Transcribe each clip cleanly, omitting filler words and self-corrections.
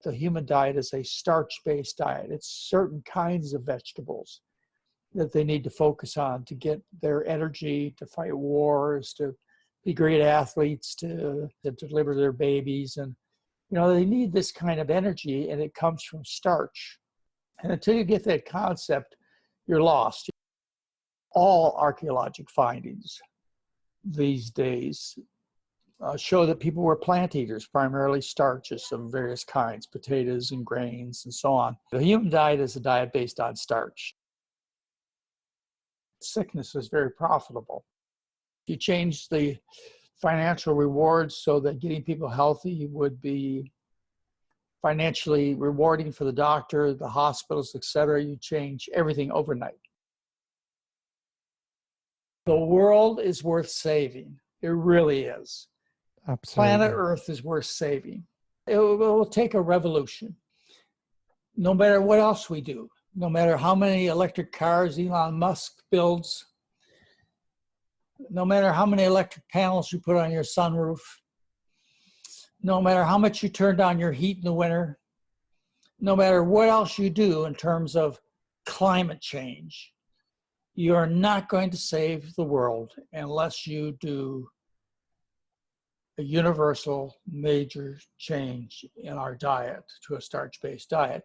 The human diet is a starch-based diet. It's certain kinds of vegetables that they need to focus on to get their energy, to fight wars, to be great athletes, to deliver their babies. And, they need this kind of energy, and it comes from starch. And until you get that concept, you're lost. All archaeological findings these days show that people were plant eaters, primarily starches of various kinds, potatoes and grains and so on. The human diet is a diet based on starch. Sickness is very profitable. If you change the financial rewards so that getting people healthy would be financially rewarding for the doctor, the hospitals, etc., you change everything overnight. The world is worth saving. It really is. Absolutely. Planet Earth is worth saving. It will take a revolution. No matter what else we do, no matter how many electric cars Elon Musk builds, no matter how many electric panels you put on your sunroof, no matter how much you turn down your heat in the winter, no matter what else you do in terms of climate change, you are not going to save the world unless you do a universal major change in our diet to a starch-based diet,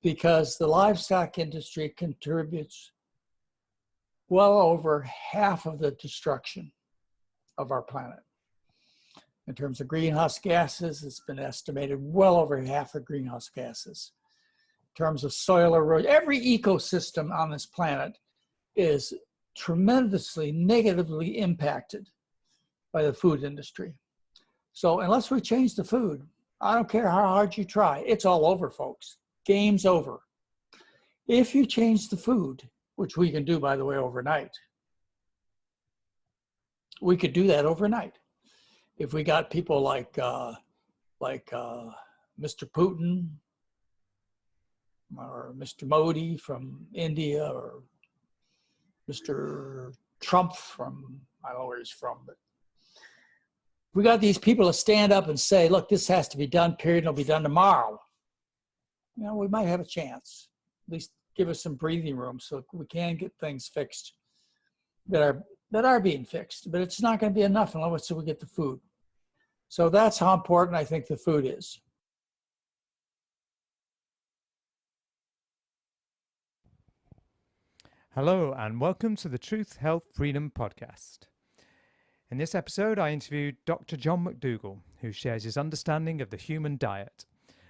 because the livestock industry contributes well over half of the destruction of our planet. In terms of greenhouse gases, it's been estimated well over half of greenhouse gases. In terms of soil erosion, every ecosystem on this planet is tremendously negatively impacted by the food industry. So unless we change the food, I don't care how hard you try, it's all over, folks. Game's over. If you change the food, which we can do, by the way, overnight, we could do that overnight. If we got people like Mr. Putin or Mr. Modi from India or Mr. Trump from, I don't know where he's from, but we got these people to stand up and say, look, this has to be done, period, it'll be done tomorrow. We might have a chance. At least give us some breathing room so we can get things fixed that are being fixed. But it's not going to be enough unless we get the food. So that's how important I think the food is. Hello and welcome to the Truth, Health, Freedom podcast. In this episode, I interviewed Dr. John McDougall, who shares his understanding of the human diet.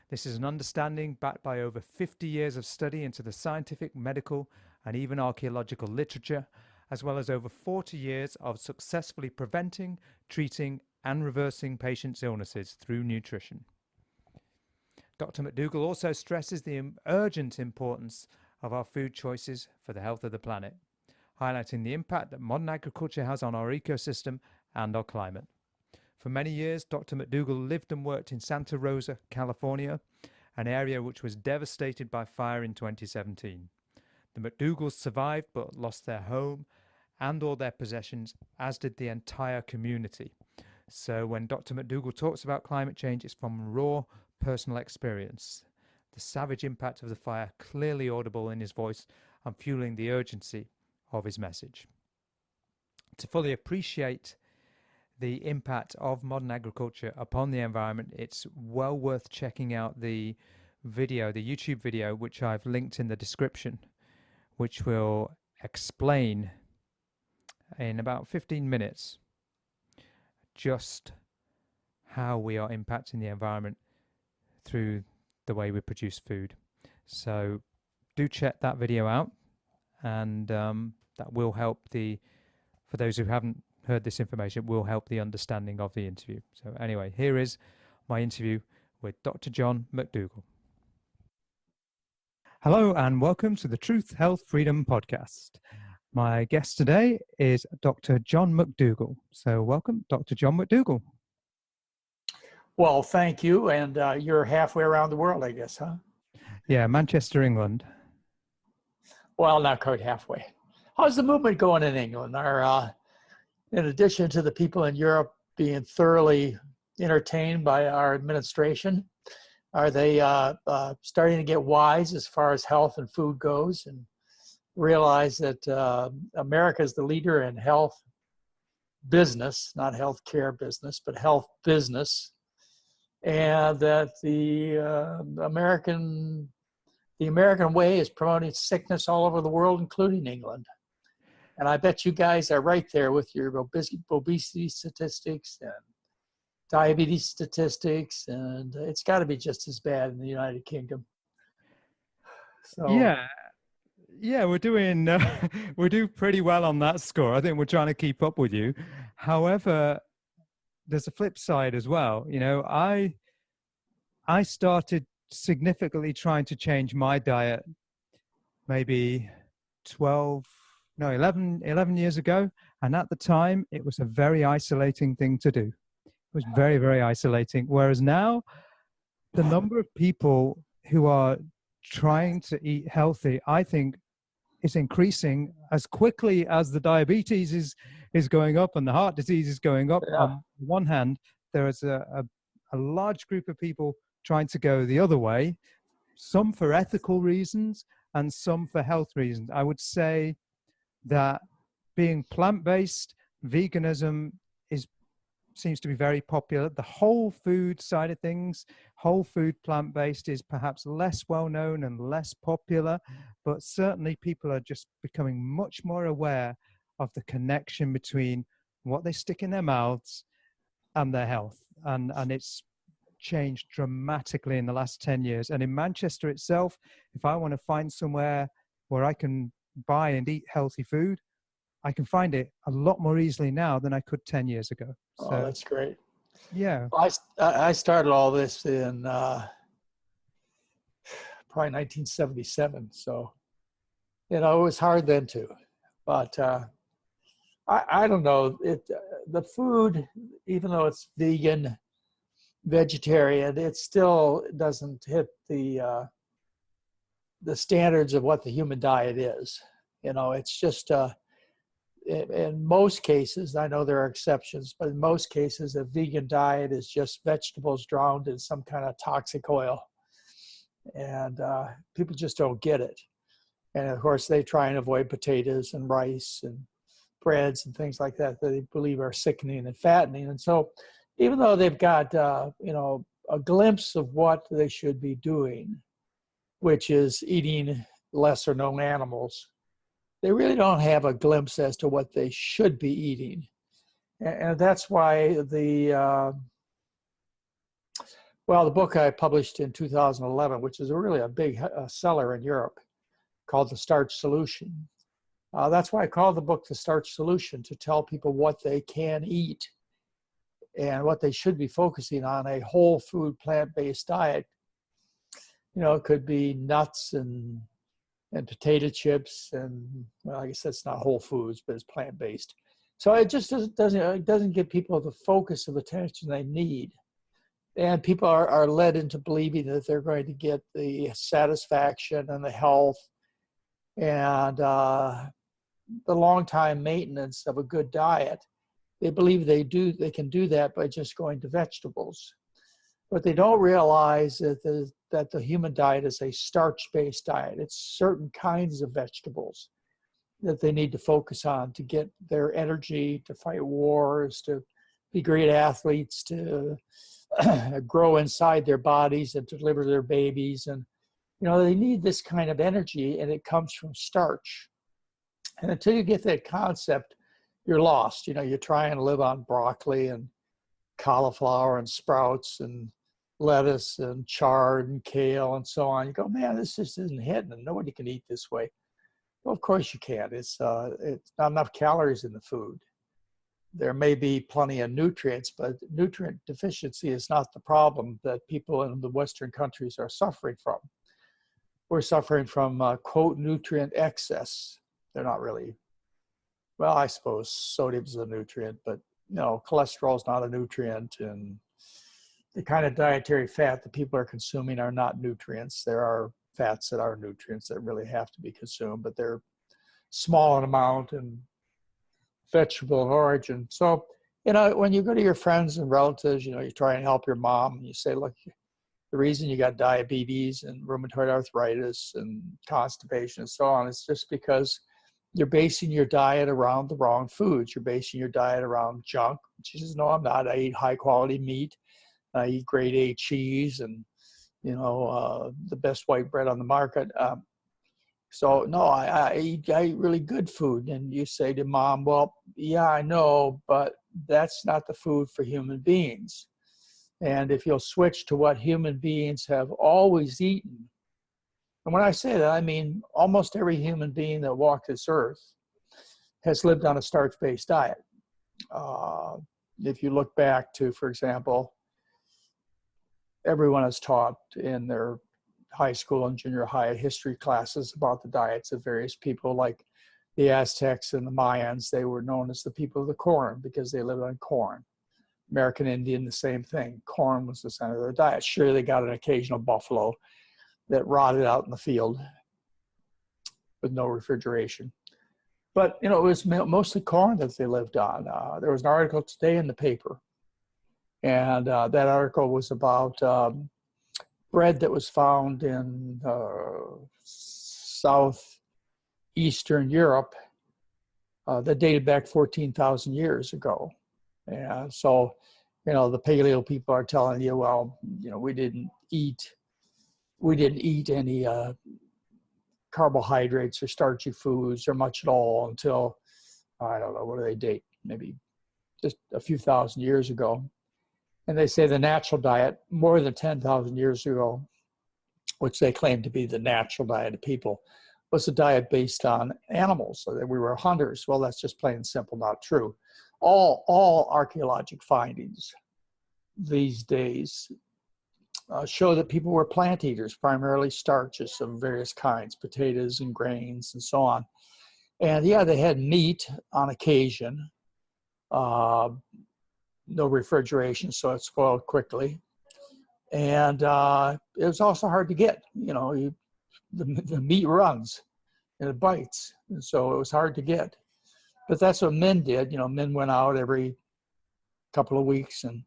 This is an understanding backed by over 50 years of study into the scientific, medical, and even archaeological literature, as well as over 40 years of successfully preventing, treating, and reversing patients' illnesses through nutrition. Dr. McDougall also stresses the urgent importance of our food choices for the health of the planet, highlighting the impact that modern agriculture has on our ecosystem and our climate. For many years, Dr. McDougall lived and worked in Santa Rosa, California, an area which was devastated by fire in 2017. The McDougalls survived but lost their home and all their possessions, as did the entire community. So when Dr. McDougall talks about climate change, it's from raw personal experience. The savage impact of the fire clearly audible in his voice and fueling the urgency of his message. To fully appreciate the impact of modern agriculture upon the environment, it's well worth checking out the video, the YouTube video, which I've linked in the description, which will explain in about 15 minutes just how we are impacting the environment through the way we produce food. So do check that video out, and that will help for those who haven't heard this information, will help the understanding of the interview. So anyway, here is my interview with Dr. John McDougall. Hello and welcome to the Truth, Health, Freedom podcast. My guest today is Dr. John McDougall. So welcome, Dr. John McDougall. Well, thank you. And you're halfway around the world, I guess, huh? Yeah, Manchester, England. Well, not quite halfway. How's the movement going in England? In addition to the people in Europe being thoroughly entertained by our administration, Are they starting to get wise as far as health and food goes and realize that America is the leader in health business, not healthcare business, but health business, and that the American way is promoting sickness all over the world, including England. And I bet you guys are right there with your obesity statistics and diabetes statistics, and it's got to be just as bad in the United Kingdom. So yeah, we're doing we do pretty well on that score. I think we're trying to keep up with you. However, there's a flip side as well. You know, I started significantly trying to change my diet maybe 11 years ago, and at the time it was a very isolating thing to do. It was very, very isolating. Whereas now, the number of people who are trying to eat healthy, I think, is increasing as quickly as the diabetes is going up and the heart disease is going up. Yeah. On one hand, there is a large group of people trying to go the other way, some for ethical reasons and some for health reasons. I would say that being plant-based, veganism seems to be very popular. The whole food side of things, whole food plant-based, is perhaps less well-known and less popular, but certainly people are just becoming much more aware of the connection between what they stick in their mouths and their health. And it's changed dramatically in the last 10 years. And in Manchester itself, if I want to find somewhere where I can buy and eat healthy food, I can find it a lot more easily now than I could 10 years ago. So, oh, that's great. Yeah. Well, I started all this in probably 1977. So, it was hard then too. But I don't know. The food, even though it's vegan, vegetarian, it still doesn't hit the standards of what the human diet is. It's just in most cases, I know there are exceptions, but in most cases, a vegan diet is just vegetables drowned in some kind of toxic oil. And people just don't get it. And of course, they try and avoid potatoes and rice and breads and things like that they believe are sickening and fattening. And so even though they've got, a glimpse of what they should be doing, which is eating lesser known animals, they really don't have a glimpse as to what they should be eating. And that's why the book I published in 2011, which is really a big seller in Europe, called The Starch Solution. That's why I call the book The Starch Solution, to tell people what they can eat and what they should be focusing on: a whole food plant-based diet. It could be nuts and potato chips, and well, I guess that's not whole foods, but it's plant-based. So it just doesn't give people the focus of attention they need. And people are led into believing that they're going to get the satisfaction and the health and the long-time maintenance of a good diet. They believe they can do that by just going to vegetables. But they don't realize that the human diet is a starch-based diet. It's certain kinds of vegetables that they need to focus on to get their energy, to fight wars, to be great athletes, to grow inside their bodies and to deliver their babies. And, they need this kind of energy, and it comes from starch. And until you get that concept, you're lost. You try and live on broccoli and cauliflower and sprouts and lettuce and chard and kale and so on. You go, man, this just isn't hitting, and nobody can eat this way. Well, of course you can. It's not enough calories in the food. There may be plenty of nutrients, but nutrient deficiency is not the problem that people in the Western countries are suffering from. We're suffering from, quote, nutrient excess. They're not really, well, I suppose sodium is a nutrient, but cholesterol is not a nutrient, and the kind of dietary fat that people are consuming are not nutrients. There are fats that are nutrients that really have to be consumed, but they're small in amount and vegetable in origin. So, when you go to your friends and relatives, you try and help your mom, and you say, look, The reason you got diabetes and rheumatoid arthritis and constipation and so on is just because you're basing your diet around the wrong foods. You're basing your diet around junk. She says, no, I'm not. I eat high quality meat. I eat grade A cheese and, the best white bread on the market. So no, I eat really good food. And you say to mom, well, yeah, I know, but that's not the food for human beings. And if you'll switch to what human beings have always eaten, and when I say that, I mean almost every human being that walked this earth has lived on a starch-based diet. If you look back to, for example, everyone is taught in their high school and junior high history classes about the diets of various people, like the Aztecs and the Mayans. They were known as the people of the corn because they lived on corn. American Indian, the same thing. Corn was the center of their diet. Sure, they got an occasional buffalo that rotted out in the field with no refrigeration. But, it was mostly corn that they lived on. There was an article today in the paper, and that article was about bread that was found in southeastern Europe that dated back 14,000 years ago. And so, the paleo people are telling you, well, we didn't eat any carbohydrates or starchy foods or much at all until, I don't know, what do they date? Maybe just a few thousand years ago. And they say the natural diet, more than 10,000 years ago, which they claim to be the natural diet of people, was a diet based on animals, so that we were hunters. Well, that's just plain and simple not true. All archaeological findings these days show that people were plant eaters, primarily starches of various kinds, potatoes and grains and so on. And yeah, they had meat on occasion, no refrigeration, so it spoiled quickly. And it was also hard to get. The meat runs and it bites, and so it was hard to get. But that's what men did. Men went out every couple of weeks and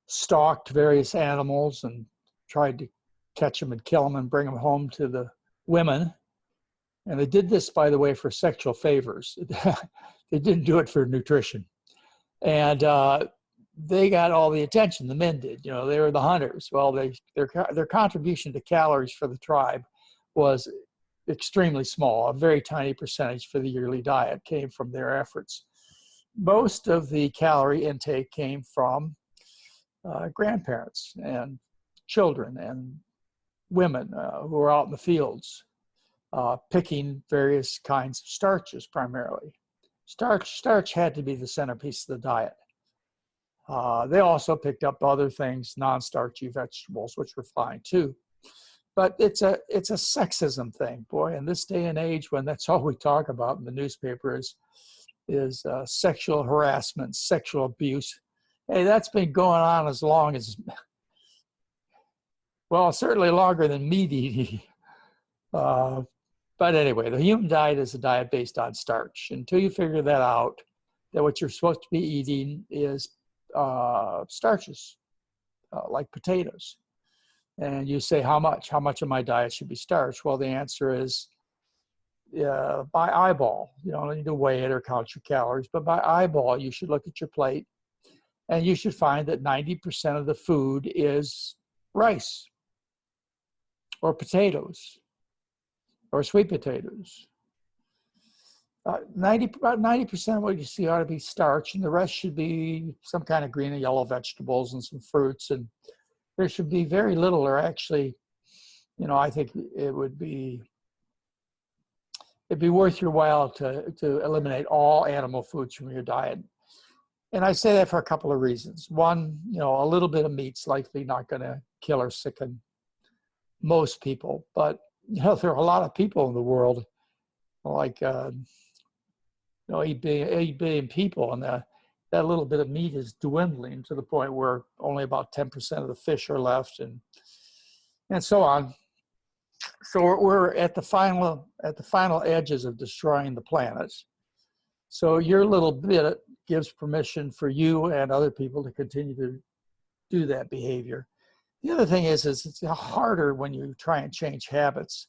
stalked various animals and tried to catch them and kill them and bring them home to the women. And they did this, by the way, for sexual favors. They didn't do it for nutrition. And they got all the attention, the men did. They were the hunters. Well, their contribution to calories for the tribe was extremely small. A very tiny percentage for the yearly diet came from their efforts. Most of the calorie intake came from grandparents and children and women who were out in the fields picking various kinds of starches primarily. Starch had to be the centerpiece of the diet. They also picked up other things, non-starchy vegetables, which were fine too. But it's a sexism thing, boy. In this day and age, when that's all we talk about in the newspaper is sexual harassment, sexual abuse. Hey, that's been going on as long as, well, certainly longer than meat eating. But anyway, the human diet is a diet based on starch. Until you figure that out, that what you're supposed to be eating is starches, like potatoes. And you say, how much of my diet should be starch? Well, the answer is by eyeball. You don't need to weigh it or count your calories, but by eyeball, you should look at your plate and you should find that 90% of the food is rice or potatoes or sweet potatoes. About 90% of what you see ought to be starch, and the rest should be some kind of green and yellow vegetables and some fruits. And there should be very little, or actually, I think it'd be worth your while to eliminate all animal foods from your diet. And I say that for a couple of reasons. One, a little bit of meat's likely not going to kill or sicken most people, but there are a lot of people in the world, like 8 billion people, and that little bit of meat is dwindling to the point where only about 10% of the fish are left, and so on. So we're at the final edges of destroying the planet. So your little bit gives permission for you and other people to continue to do that behavior. The other thing is it's harder when you try and change habits.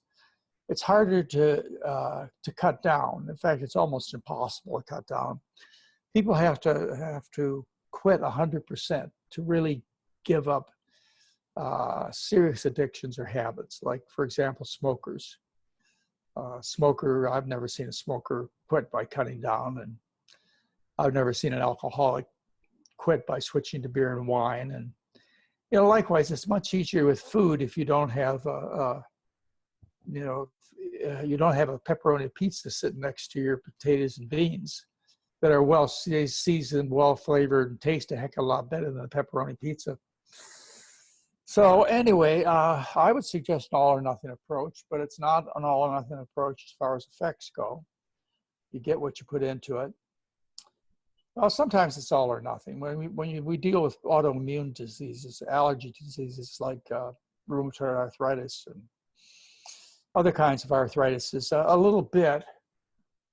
It's harder to cut down. In fact, it's almost impossible to cut down. People have to quit 100% to really give up serious addictions or habits. Like, for example, smokers. I've never seen a smoker quit by cutting down, and I've never seen an alcoholic quit by switching to beer and wine. And likewise, it's much easier with food if you don't have you don't have a pepperoni pizza sitting next to your potatoes and beans that are well seasoned, well flavored, and taste a heck of a lot better than a pepperoni pizza. So anyway, I would suggest an all or nothing approach, but it's not an all or nothing approach as far as effects go. You get what you put into it. Well, sometimes it's all or nothing. When we deal with autoimmune diseases, allergy diseases like rheumatoid arthritis and other kinds of arthritis, is a little bit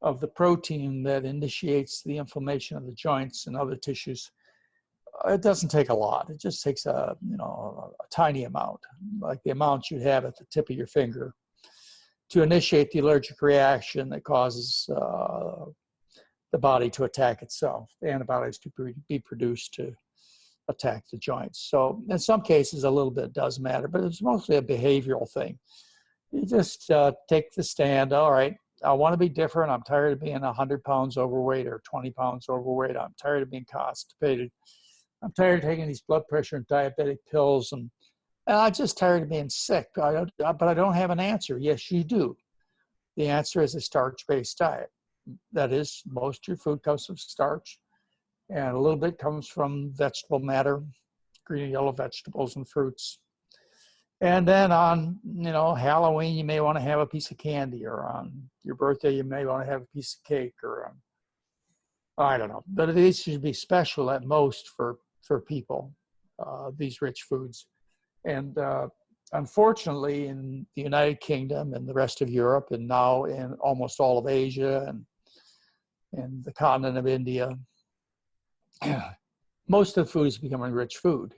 of the protein that initiates the inflammation of the joints and other tissues. It doesn't take a lot. It just takes a tiny amount, like the amount you have at the tip of your finger, to initiate the allergic reaction that causes the body to attack itself, the antibodies to be produced to attack the joints. So in some cases, a little bit does matter, but it's mostly a behavioral thing. You just take the stand. All right, I want to be different. I'm tired of being 100 pounds overweight or 20 pounds overweight. I'm tired of being constipated. I'm tired of taking these blood pressure and diabetic pills, and I'm just tired of being sick. But I don't have an answer. Yes, you do. The answer is a starch-based diet. That is, most of your food comes from starch, and a little bit comes from vegetable matter, green and yellow vegetables and fruits. And then on, Halloween, you may want to have a piece of candy, or on your birthday, you may want to have a piece of cake, or I don't know. But these should be special at most for people, these rich foods. And unfortunately, in the United Kingdom and the rest of Europe, and now in almost all of Asia and the continent of India, most of the food is becoming rich food.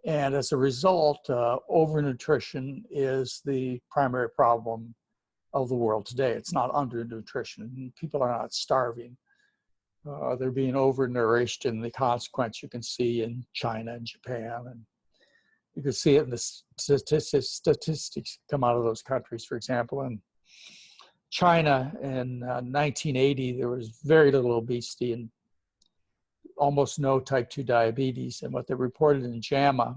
And as a result, overnutrition is the primary problem of the world today. It's not undernutrition. People are not starving. They're being overnourished, and the consequence you can see in China and Japan, and you can see it in the statistics come out of those countries. For example, in China in 1980, there was very little obesity and almost no type 2 diabetes. And what they reported in JAMA,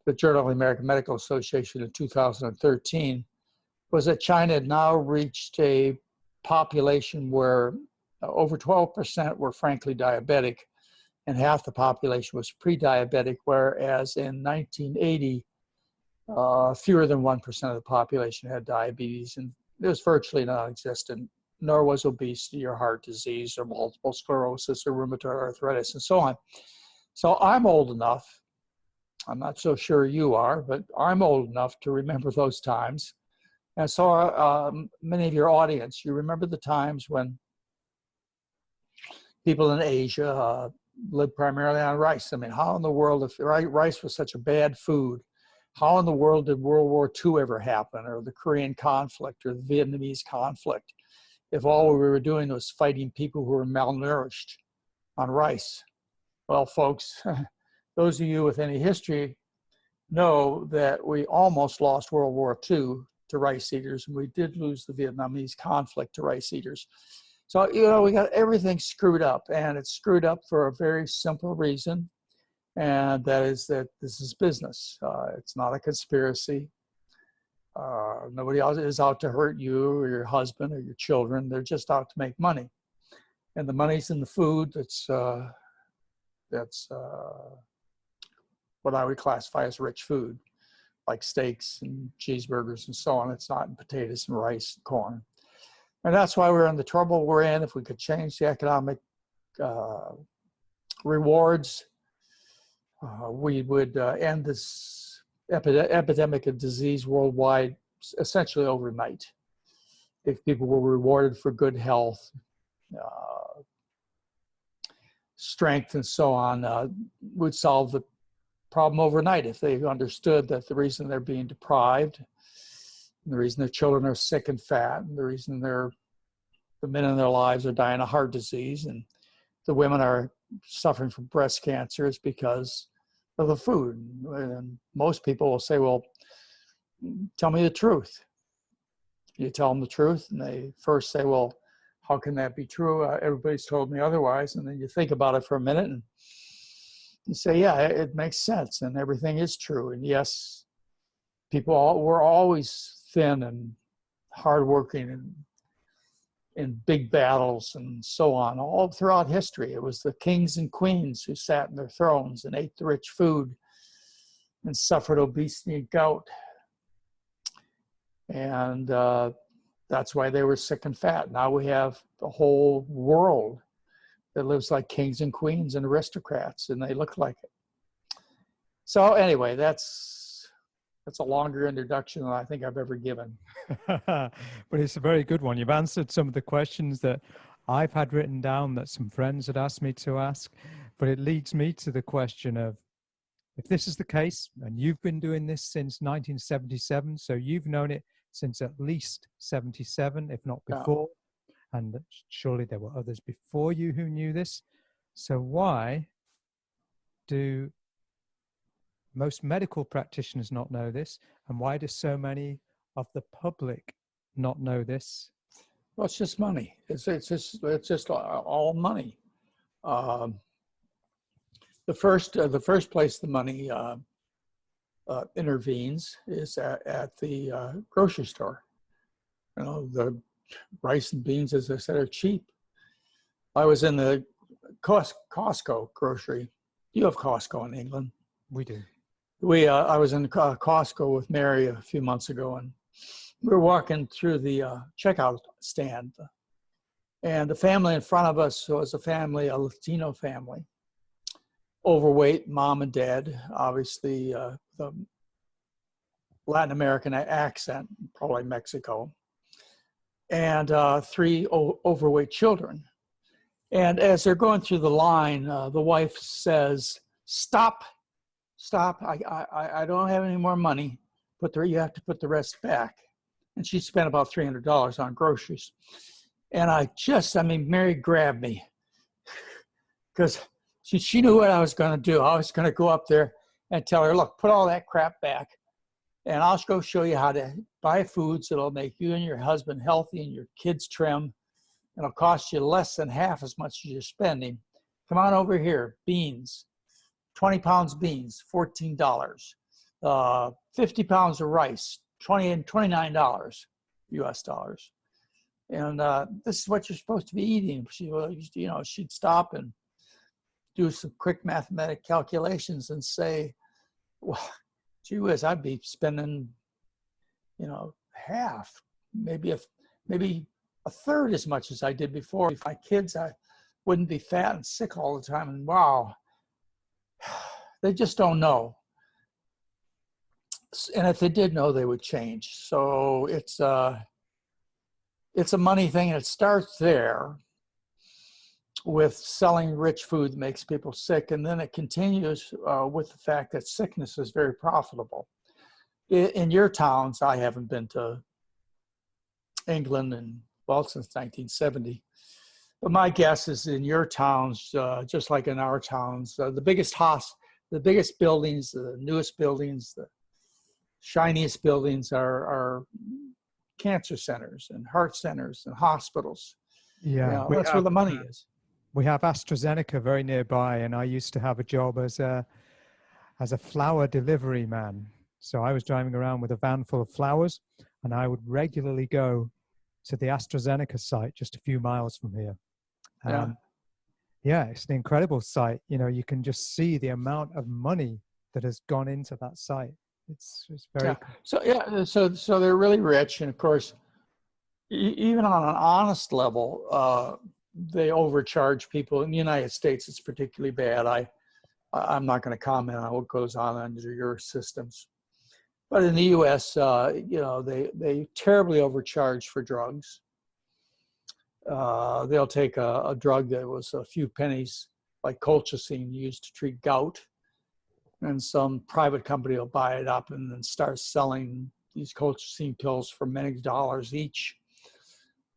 the Journal of the American Medical Association, in 2013, was that China had now reached a population where over 12% were frankly diabetic, and half the population was pre-diabetic, whereas in 1980, fewer than 1% of the population had diabetes, and it was virtually non-existent, nor was obesity or heart disease or multiple sclerosis or rheumatoid arthritis and so on. So I'm old enough, I'm not so sure you are, but I'm old enough to remember those times. And so many of your audience, you remember the times when people in Asia lived primarily on rice. I mean, how in the world, if rice was such a bad food, how in the world did World War II ever happen, or the Korean conflict, or the Vietnamese conflict, if all we were doing was fighting people who were malnourished on rice? Well, folks, those of you with any history know that we almost lost World War II to rice eaters, and we did lose the Vietnamese conflict to rice eaters. So, we got everything screwed up, and it's screwed up for a very simple reason, and that is that this is business. It's not a conspiracy. Nobody else is out to hurt you or your husband or your children. They're just out to make money. And the money's in the food that's what I would classify as rich food, like steaks and cheeseburgers and so on. It's not in potatoes and rice and corn. And that's why we're in the trouble we're in. If we could change the economic rewards, we would end this epidemic of disease worldwide essentially overnight. If people were rewarded for good health, strength, and so on, would solve the problem overnight if they understood that the reason they're being deprived, and the reason their children are sick and fat, and the reason the men in their lives are dying of heart disease, and the women are suffering from breast cancer is because of the food. And most people will say, well, tell me the truth. You tell them the truth, and they first say, well, how can that be true? Everybody's told me otherwise. And then you think about it for a minute, and you say, yeah, it makes sense, and everything is true. And yes, were always thin and hardworking and in big battles and so on, all throughout history. It was the kings and queens who sat in their thrones and ate the rich food and suffered obesity and gout. And that's why they were sick and fat. Now we have the whole world that lives like kings and queens and aristocrats, and they look like it. So anyway, that's a longer introduction than I think I've ever given. But it's a very good one. You've answered some of the questions that I've had written down that some friends had asked me to ask. But it leads me to the question of, if this is the case, and you've been doing this since 1977, so you've known it since at least 77, if not before, and surely there were others before you who knew this. So why do most medical practitioners not know this, and why do so many of the public not know this? Well, it's just money. It's just all money. The first place the money intervenes is at the grocery store. You know, the rice and beans, as I said, are cheap. I was in the Costco grocery. You have Costco in England. We do. I was in Costco with Mary a few months ago, and we were walking through the checkout stand, and the family in front of us was a Latino family, overweight, mom and dad, obviously the Latin American accent, probably Mexico, and 3 overweight children. And as they're going through the line, the wife says, stop, I don't have any more money, you have to put the rest back. And she spent about $300 on groceries. And Mary grabbed me, because she knew what I was going to do. I was going to go up there and tell her, look, put all that crap back, and I'll go show you how to buy foods that'll make you and your husband healthy and your kids trim. It'll cost you less than half as much as you're spending. Come on over here. Beans, 20 pounds beans, $14. 50 pounds of rice, $29 US dollars. And this is what you're supposed to be eating. She'd stop and do some quick mathematic calculations and say, well, gee whiz, I'd be spending, half, maybe a third as much as I did before. If my kids, I wouldn't be fat and sick all the time. And wow, they just don't know. And if they did know, they would change. So it's a money thing, and it starts there with selling rich food that makes people sick, and then it continues with the fact that sickness is very profitable. In your towns, I haven't been to England since 1970, but my guess is in your towns, just like in our towns, the biggest buildings, the newest buildings, the shiniest buildings are cancer centers and heart centers and hospitals. Yeah, that's where the money is. We have AstraZeneca very nearby, and I used to have a job as a flower delivery man. So I was driving around with a van full of flowers, and I would regularly go to the AstraZeneca site just a few miles from here. Yeah, it's an incredible site. You can just see the amount of money that has gone into that site. It's very cool. So they're really rich, and of course, even on an honest level, they overcharge people. In the United States, it's particularly bad. I'm not going to comment on what goes on under your systems, but in the U.S., they terribly overcharge for drugs. They'll take a drug that was a few pennies, like colchicine, used to treat gout, and some private company will buy it up and then start selling these colchicine pills for many dollars each.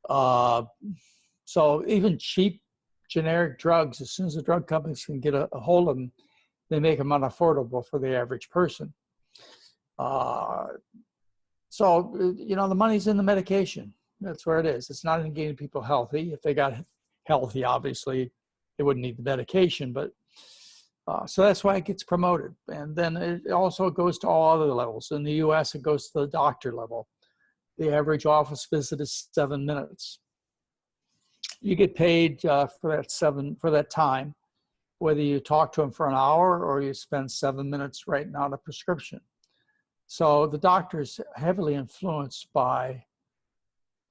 So even cheap generic drugs, as soon as the drug companies can get a hold of them, they make them unaffordable for the average person. So, the money's in the medication. That's where it is. It's not in getting people healthy. If they got healthy, obviously, they wouldn't need the medication. But so that's why it gets promoted. And then it also goes to all other levels. In the U.S., it goes to the doctor level. The average office visit is 7 minutes. You get paid for that time, whether you talk to them for an hour or you spend 7 minutes writing out a prescription. So the doctor's heavily influenced by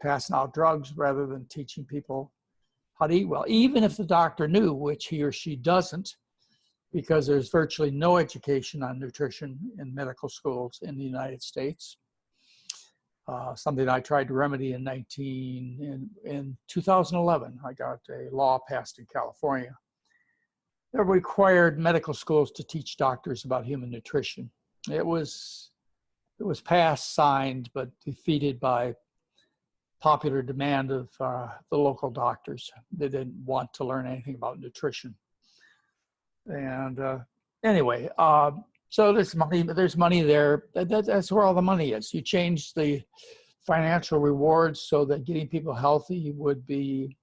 passing out drugs rather than teaching people how to eat well, even if the doctor knew, which he or she doesn't, because there's virtually no education on nutrition in medical schools in the United States. Something I tried to remedy in 2011. I got a law passed in California that required medical schools to teach doctors about human nutrition. It was passed, signed, but defeated by popular demand of the local doctors. They didn't want to learn anything about nutrition. And anyway, so there's money there. That's where all the money is. You change the financial rewards so that getting people healthy would be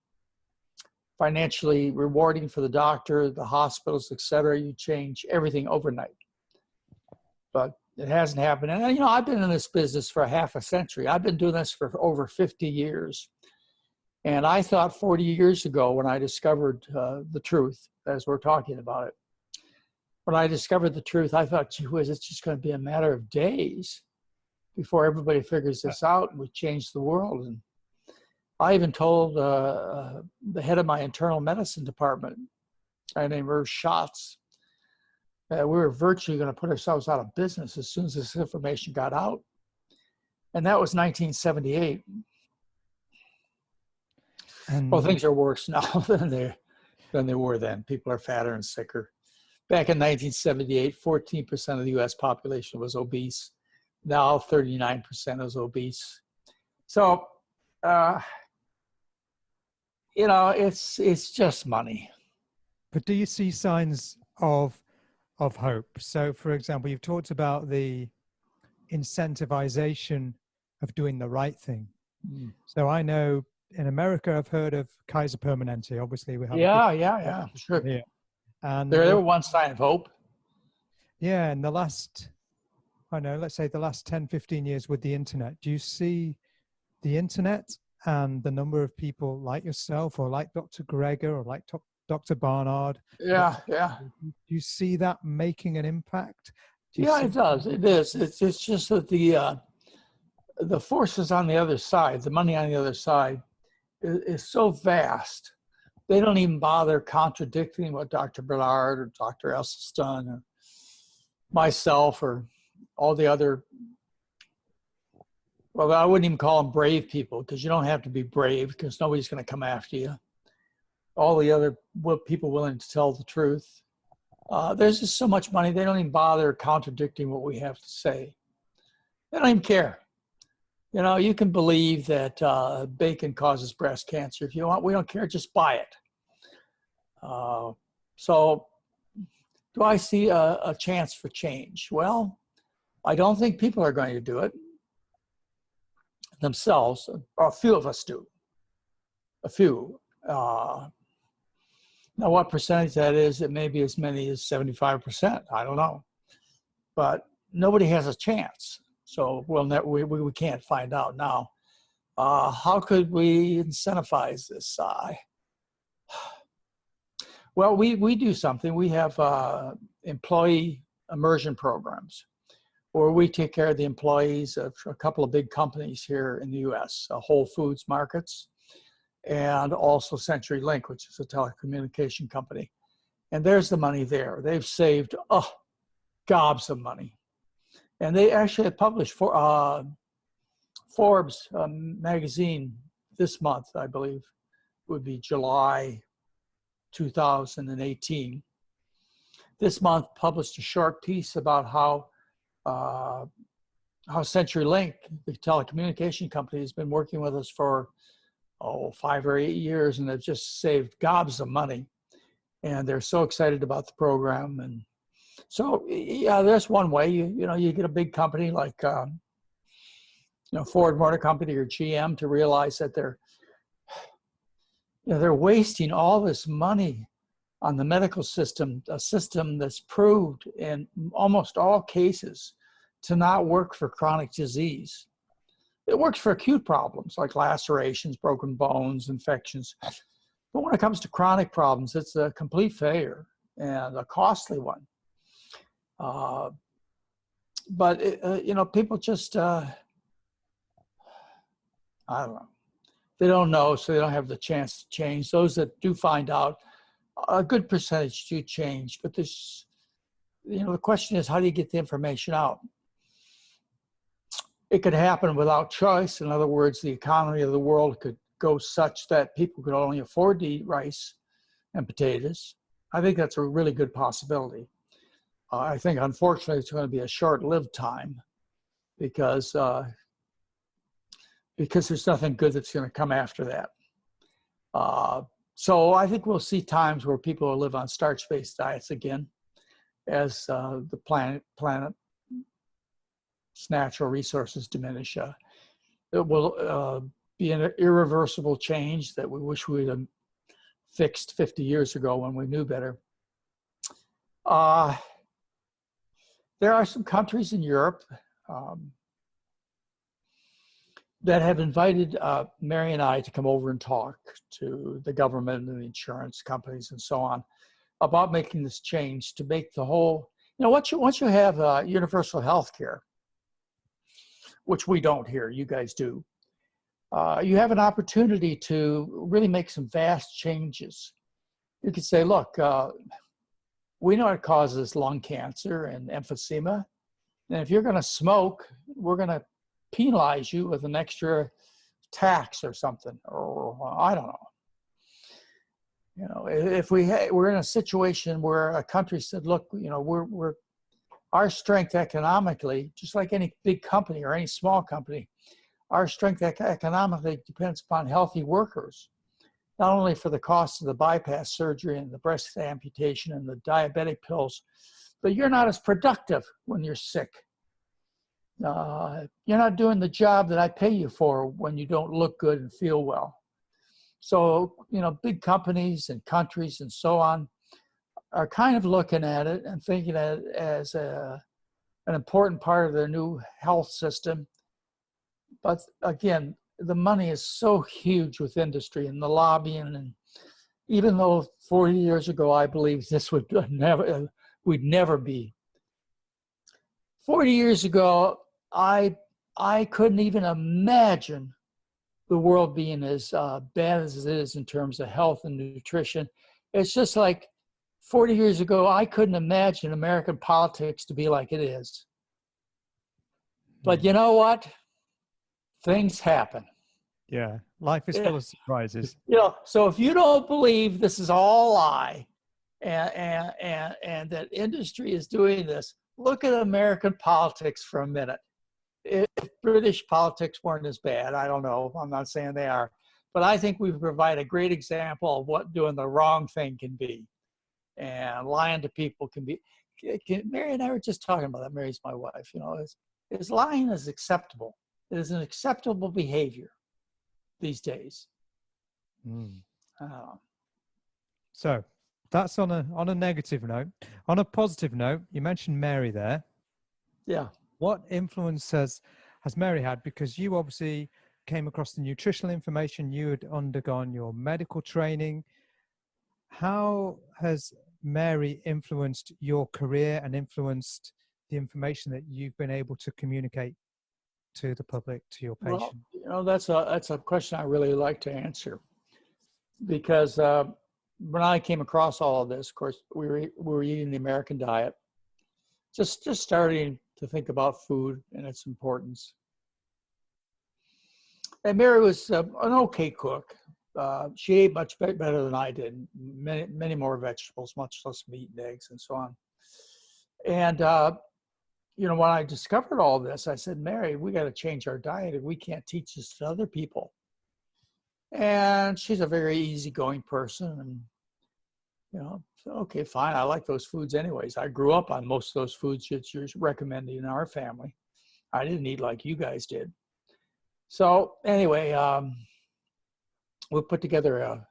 financially rewarding for the doctor, the hospitals, et cetera. You change everything overnight. But it hasn't happened. And, I've been in this business for half a century. I've been doing this for over 50 years. And I thought 40 years ago when I discovered the truth, as we're talking about it, when I discovered the truth, I thought, gee whiz, it's just going to be a matter of days before everybody figures this out and we change the world. And I even told the head of my internal medicine department, a guy named Irv Schatz, we were virtually going to put ourselves out of business as soon as this information got out. And that was 1978. Well, things are worse now than they were then. People are fatter and sicker. Back in 1978, 14% of the U.S. population was obese. Now 39% is obese. So, it's just money. But do you see signs of hope? So, for example, you've talked about the incentivization of doing the right thing. So I know in America, I've heard of Kaiser Permanente. Obviously, we have sure. Here. And they're one sign of hope. Yeah, and let's say the last 10, 15 years with the internet, do you see the internet and the number of people like yourself or like Dr. Greger or like Dr. Barnard? Yeah. Do you see that making an impact? It does. It is. It's just that the forces on the other side, the money on the other side, is so vast. They don't even bother contradicting what Dr. Barnard or Dr. Esselstyn or myself or all the other, well, I wouldn't even call them brave people, because you don't have to be brave, because nobody's going to come after you. All the other people willing to tell the truth. There's just so much money, they don't even bother contradicting what we have to say. They don't even care. You can believe that bacon causes breast cancer if you want. We don't care, just buy it. So do I see a chance for change? Well, I don't think people are going to do it themselves. A few of us do. A few. Now, what percentage that is, it may be as many as 75%. I don't know. But nobody has a chance. So we can't find out now. How could we incentivize this? Well, we do something. We have employee immersion programs where we take care of the employees of a couple of big companies here in the U.S., Whole Foods Markets, and also CenturyLink, which is a telecommunication company. And there's the money there. They've saved gobs of money. And they actually had published Forbes magazine this month, I believe, would be July 2018. this month published a short piece about how CenturyLink, the telecommunication company, has been working with us for 5 or 8 years, and they've just saved gobs of money. And they're so excited about the program. And so, yeah, there's one way. You get a big company like Ford Motor Company or GM to realize that they're wasting all this money on the medical system, a system that's proved in almost all cases to not work for chronic disease. It works for acute problems like lacerations, broken bones, infections. But when it comes to chronic problems, it's a complete failure and a costly one. People just, I don't know. They don't know, so they don't have the chance to change. Those that do find out, a good percentage do change. But this, the question is, how do you get the information out? It could happen without choice. In other words, the economy of the world could go such that people could only afford to eat rice and potatoes. I think that's a really good possibility. I think, unfortunately, it's going to be a short-lived time because there's nothing good that's going to come after that. So I think we'll see times where people will live on starch-based diets again as the planet's natural resources diminish. It will be an irreversible change that we wish we'd have fixed 50 years ago when we knew better. There are some countries in Europe that have invited Mary and I to come over and talk to the government and the insurance companies and so on about making this change to make the whole, once you have universal health care, which we don't here, you guys do, you have an opportunity to really make some vast changes. You could say, look, we know it causes lung cancer and emphysema, and if you're going to smoke, we're going to penalize you with an extra tax or something, or I don't know. If we're in a situation where a country said, look, we're our strength economically, just like any big company or any small company, our strength economically depends upon healthy workers, not only for the cost of the bypass surgery and the breast amputation and the diabetic pills, but you're not as productive when you're sick. You're not doing the job that I pay you for when you don't look good and feel well. So, big companies and countries and so on are kind of looking at it and thinking of it as an important part of their new health system. But again, the money is so huge with industry and the lobbying. And even though 40 years ago, I believed this would we'd never be. 40 years ago, I couldn't even imagine the world being as bad as it is in terms of health and nutrition. It's just like 40 years ago, I couldn't imagine American politics to be like it is. But you know what? Things happen. Yeah, life is full of surprises. So if you don't believe this is all a lie and that industry is doing this, look at American politics for a minute. If British politics weren't as bad, I don't know, I'm not saying they are, but I think we provide a great example of what doing the wrong thing can be. And lying to people can be. Mary and I were just talking about that. Mary's my wife. Is lying is acceptable. It is an acceptable behavior these days. So that's on a negative note. On a positive note, you mentioned Mary there. Yeah. What influence has Mary had? Because you obviously came across the nutritional information. You had undergone your medical training. How has Mary influenced your career and influenced the information that you've been able to communicate to the public, to your patient? Well, that's a question I really like to answer, because when I came across all of this, of course, we were eating the American diet, just starting to think about food and its importance. And Mary was an okay cook. She ate much better than I did. Many more vegetables, much less meat and eggs and so on. And, when I discovered all this, I said, Mary, we got to change our diet and we can't teach this to other people. And she's a very easygoing person. And, so, okay, fine. I like those foods anyways. I grew up on most of those foods that you're recommending in our family. I didn't eat like you guys did. So anyway, we put together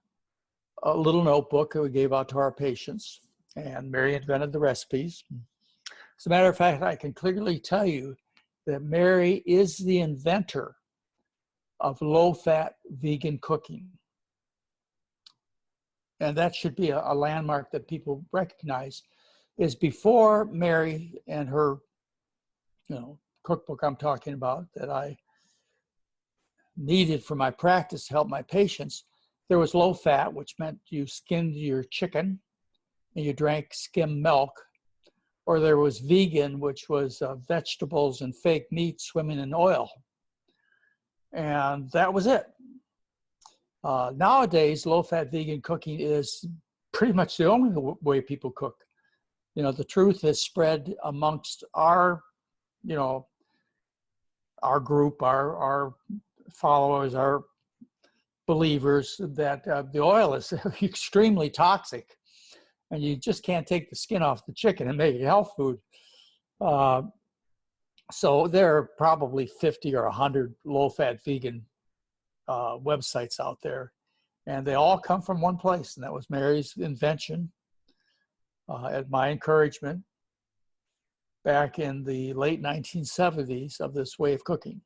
a little notebook that we gave out to our patients, and Mary invented the recipes. As a matter of fact, I can clearly tell you that Mary is the inventor of low-fat vegan cooking. And that should be a landmark that people recognize. Is before Mary and her, cookbook I'm talking about that I needed for my practice to help my patients, there was low fat, which meant you skinned your chicken and you drank skim milk, or there was vegan, which was vegetables and fake meat swimming in oil. And that was it. Nowadays, low-fat vegan cooking is pretty much the only way people cook. The truth has spread amongst our group, our followers, our believers, that the oil is extremely toxic, and you just can't take the skin off the chicken and make it health food. So there are probably 50 or 100 low-fat vegan websites out there, and they all come from one place, and that was Mary's invention at my encouragement back in the late 1970s of this way of cooking.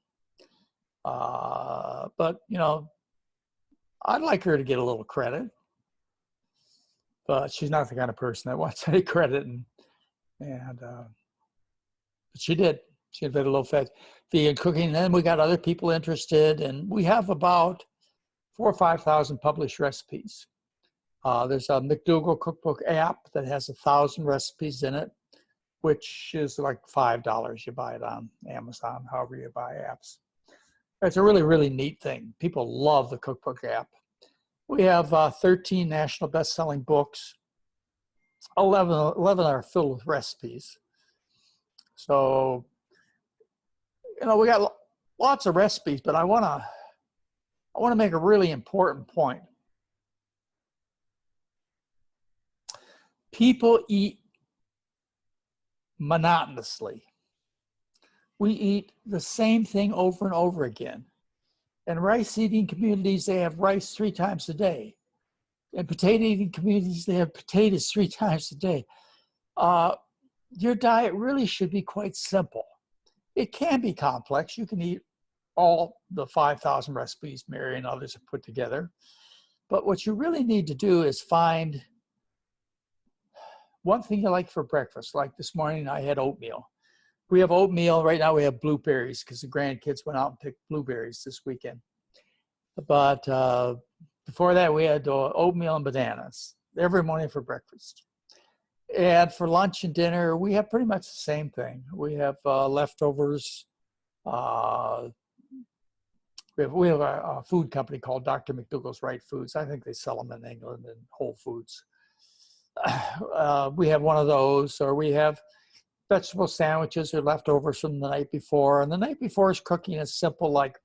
But I'd like her to get a little credit, but she's not the kind of person that wants any credit, but she did. She invented low-fat vegan cooking, and then we got other people interested, and we have about 4,000 or 5,000 published recipes. There's a McDougall cookbook app that has 1,000 recipes in it, which is like $5. You buy it on Amazon, however you buy apps. It's a really, really neat thing. People love the cookbook app. We have 13 national best-selling books. 11 are filled with recipes. So, we got lots of recipes, but I want to make a really important point. People eat monotonously. We eat the same thing over and over again. In rice-eating communities, they have rice 3 times a day. In potato-eating communities, they have potatoes 3 times a day. Your diet really should be quite simple. It can be complex. You can eat all the 5,000 recipes Mary and others have put together. But what you really need to do is find one thing you like for breakfast. Like this morning, I had oatmeal. We have oatmeal. Right now we have blueberries because the grandkids went out and picked blueberries this weekend. But before that, we had oatmeal and bananas every morning for breakfast. And for lunch and dinner, we have pretty much the same thing. We have leftovers. We have a food company called Dr McDougall's Right Foods. I think they sell them in England and Whole Foods. We have one of those, or we have vegetable sandwiches or leftovers from the night before. And the night before's cooking is simple, like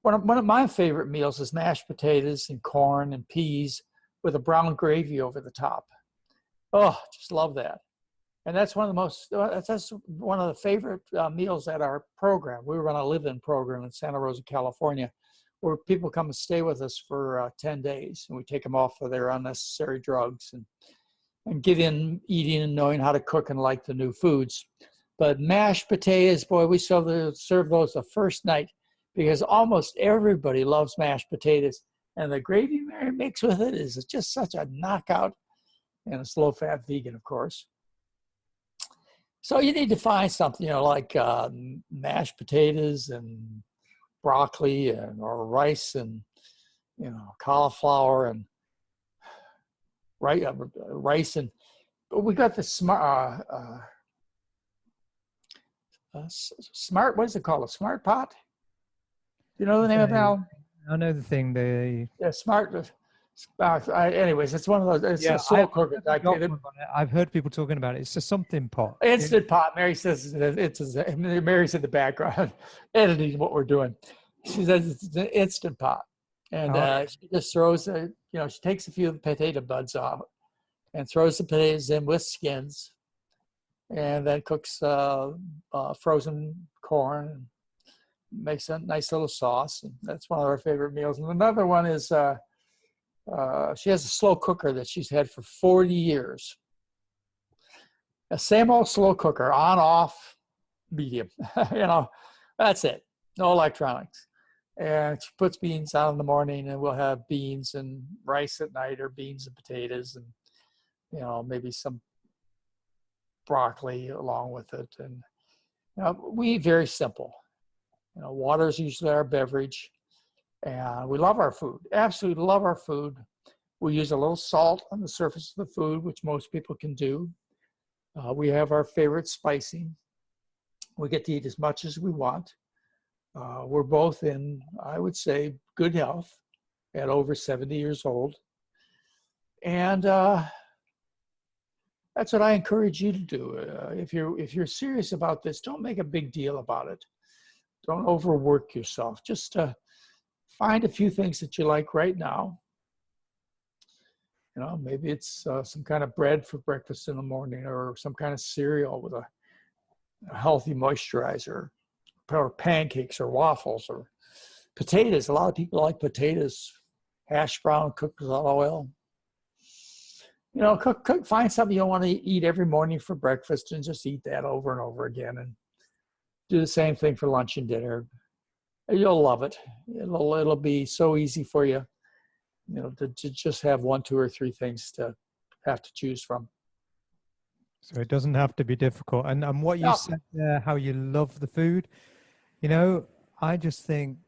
one of my favorite meals is mashed potatoes and corn and peas with a brown gravy over the top. Oh, just love that. And that's one of the favorite meals at our program. We run a live-in program in Santa Rosa, California, where people come and stay with us for 10 days. And we take them off of their unnecessary drugs and get in eating and knowing how to cook and like the new foods. But mashed potatoes, boy, we serve those the first night because almost everybody loves mashed potatoes. And the gravy Mary makes with it is just such a knockout. And it's low-fat vegan, of course. So you need to find something, like mashed potatoes and broccoli or rice and, cauliflower and rice. And but we got the smart, what is it called? A smart pot? Do you know the name of it now? I know the thing. Yeah, smart Anyways, it's one of those. It's a slow cooker. I've heard people talking about it. It's a something pot. Instant pot. Mary says Mary's in the background editing what we're doing. She says it's an instant pot, and she just throws she takes a few of the potato buds off and throws the potatoes in with skins, and then cooks frozen corn, and makes a nice little sauce. And that's one of our favorite meals. And another one is she has a slow cooker that she's had for 40 years. A same old slow cooker, on, off, medium. That's it. No electronics. And she puts beans out in the morning, and we'll have beans and rice at night, or beans and potatoes, and maybe some broccoli along with it. And we eat very simple. Water is usually our beverage, and we love our food. Absolutely love our food. We use a little salt on the surface of the food, which most people can do. We have our favorite spicing. We get to eat as much as we want. We're both in, I would say, good health at over 70 years old. And that's what I encourage you to do. If you're serious about this, don't make a big deal about it. Don't overwork yourself. Just find a few things that you like right now. Maybe it's some kind of bread for breakfast in the morning, or some kind of cereal with a healthy moisturizer, or pancakes or waffles, or potatoes. A lot of people like potatoes, hash brown cooked without oil. Find something you want to eat every morning for breakfast, and just eat that over and over again, and do the same thing for lunch and dinner. You'll love it. It'll be so easy for you, to just have 1, 2, or 3 things to have to choose from. So it doesn't have to be difficult. And what you said there, how you love the food, I just think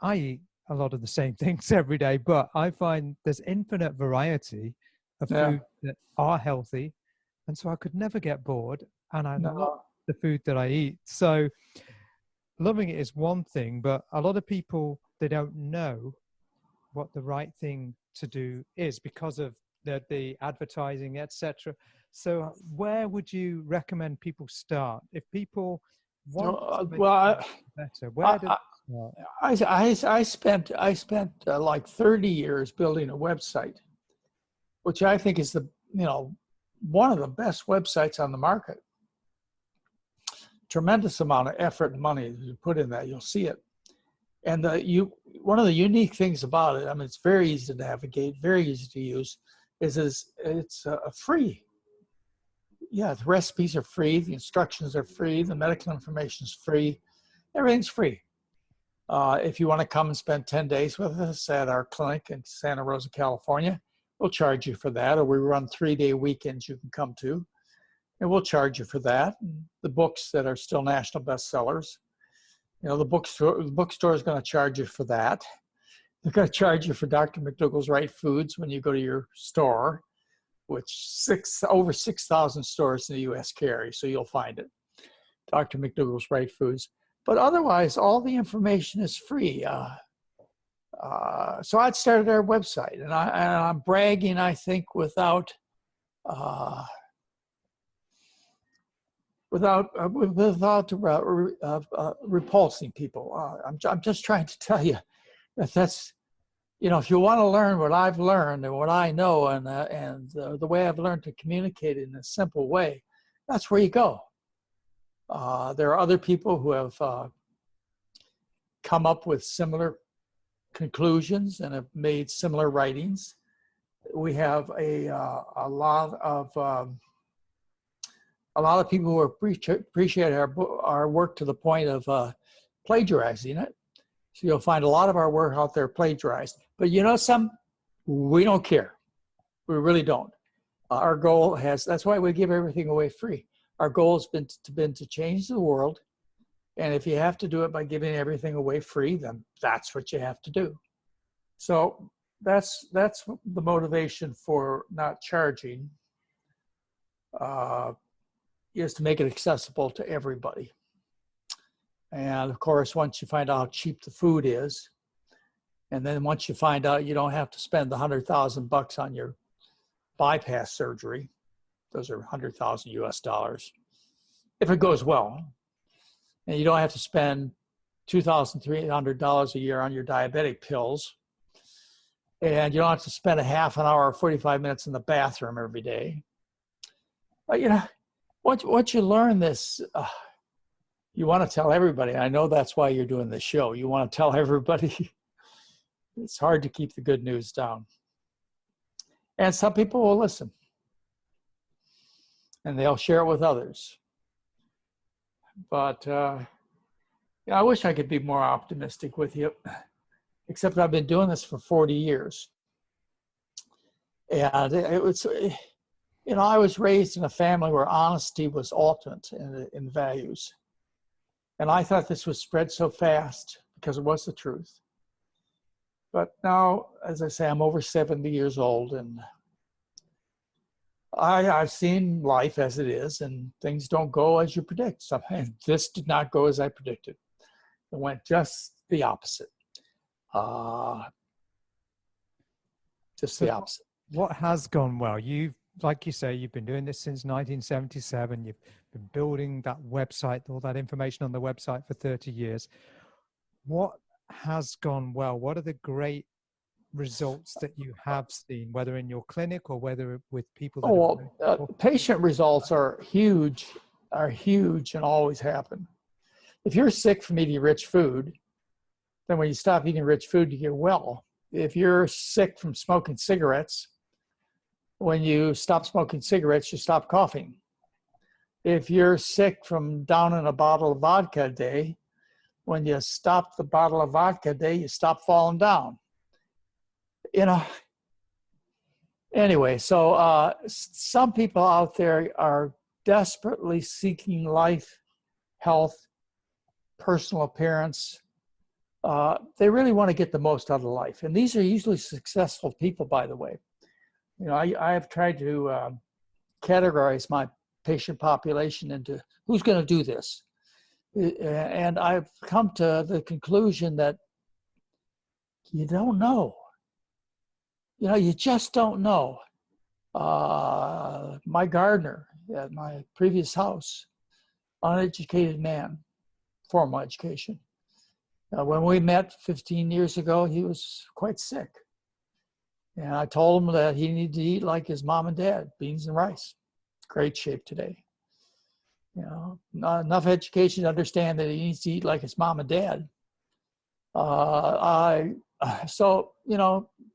I eat a lot of the same things every day, but I find there's infinite variety of food that are healthy. And so I could never get bored, and I love the food that I eat. So loving it is one thing, but a lot of people, they don't know what the right thing to do is because of the advertising, etc. So where would you recommend people start if people want to make it better? Where do they start? I spent like 30 years building a website, which I think is one of the best websites on the market. Tremendous amount of effort and money you put in that. You'll see it. And one of the unique things about it, it's very easy to navigate, very easy to use, is it's free. Yeah, the recipes are free, the instructions are free, the medical information is free, everything's free. If you want to come and spend 10 days with us at our clinic in Santa Rosa, California, we'll charge you for that. Or we run 3-day weekends you can come to, and we'll charge you for that. And the books that are still national bestsellers, the bookstore is going to charge you for that. They're going to charge you for Dr. McDougall's Right Foods when you go to your store, which over 6,000 stores in the U.S. carry, so you'll find it. Dr. McDougall's Right Foods. But otherwise, all the information is free. So I'd started our website, and I'm bragging, I think, without repulsing people. I'm just trying to tell you that's if you want to learn what I've learned and what I know, and the way I've learned to communicate in a simple way, that's where you go. There are other people who have come up with similar conclusions and have made similar writings. We have a lot of people who appreciate our work to the point of plagiarizing it. So you'll find a lot of our work out there plagiarized. But we don't care. We really don't. Our goal that's why we give everything away free. Our goal has been to change the world. And if you have to do it by giving everything away free, then that's what you have to do. So that's the motivation for not charging, is to make it accessible to everybody. And of course, once you find out how cheap the food is, And then once you find out you don't have to spend the $100,000 on your bypass surgery, those are 100,000 US dollars, if it goes well, and you don't have to spend $2,300 a year on your diabetic pills, and you don't have to spend a half an hour or 45 minutes in the bathroom every day. But once you learn this, you want to tell everybody. I know that's why you're doing this show. You want to tell everybody. It's hard to keep the good news down. And some people will listen. And they'll share it with others. But I wish I could be more optimistic with you, except I've been doing this for 40 years. And I was raised in a family where honesty was ultimate in values. And I thought this would spread so fast because it was the truth. But now, as I say, I'm over 70 years old, and I've seen life as it is, and things don't go as you predict. Sometimes this did not go as I predicted. It went just the opposite. Just the opposite. What has gone well? Like you say, you've been doing this since 1977. You've been building that website, all that information on the website for 30 years. What has gone well? What are the great results that you have seen, whether in your clinic or whether with people that patient results are huge and always happen. If you're sick from eating rich food, then when you stop eating rich food, you get well. If you're sick from smoking cigarettes, when you stop smoking cigarettes, you stop coughing. If you're sick from downing a bottle of vodka a day, when you stop the bottle of vodka a day, you stop falling down. Anyway, so some people out there are desperately seeking life, health, personal appearance. They really want to get the most out of life. And these are usually successful people, by the way. I have tried to categorize my patient population into who's going to do this. And I've come to the conclusion that you don't know. You just don't know. My gardener at my previous house, uneducated man, formal education. When we met 15 years ago, he was quite sick. And I told him that he needed to eat like his mom and dad, beans and rice. Great shape today. Not enough education to understand that he needs to eat like his mom and dad.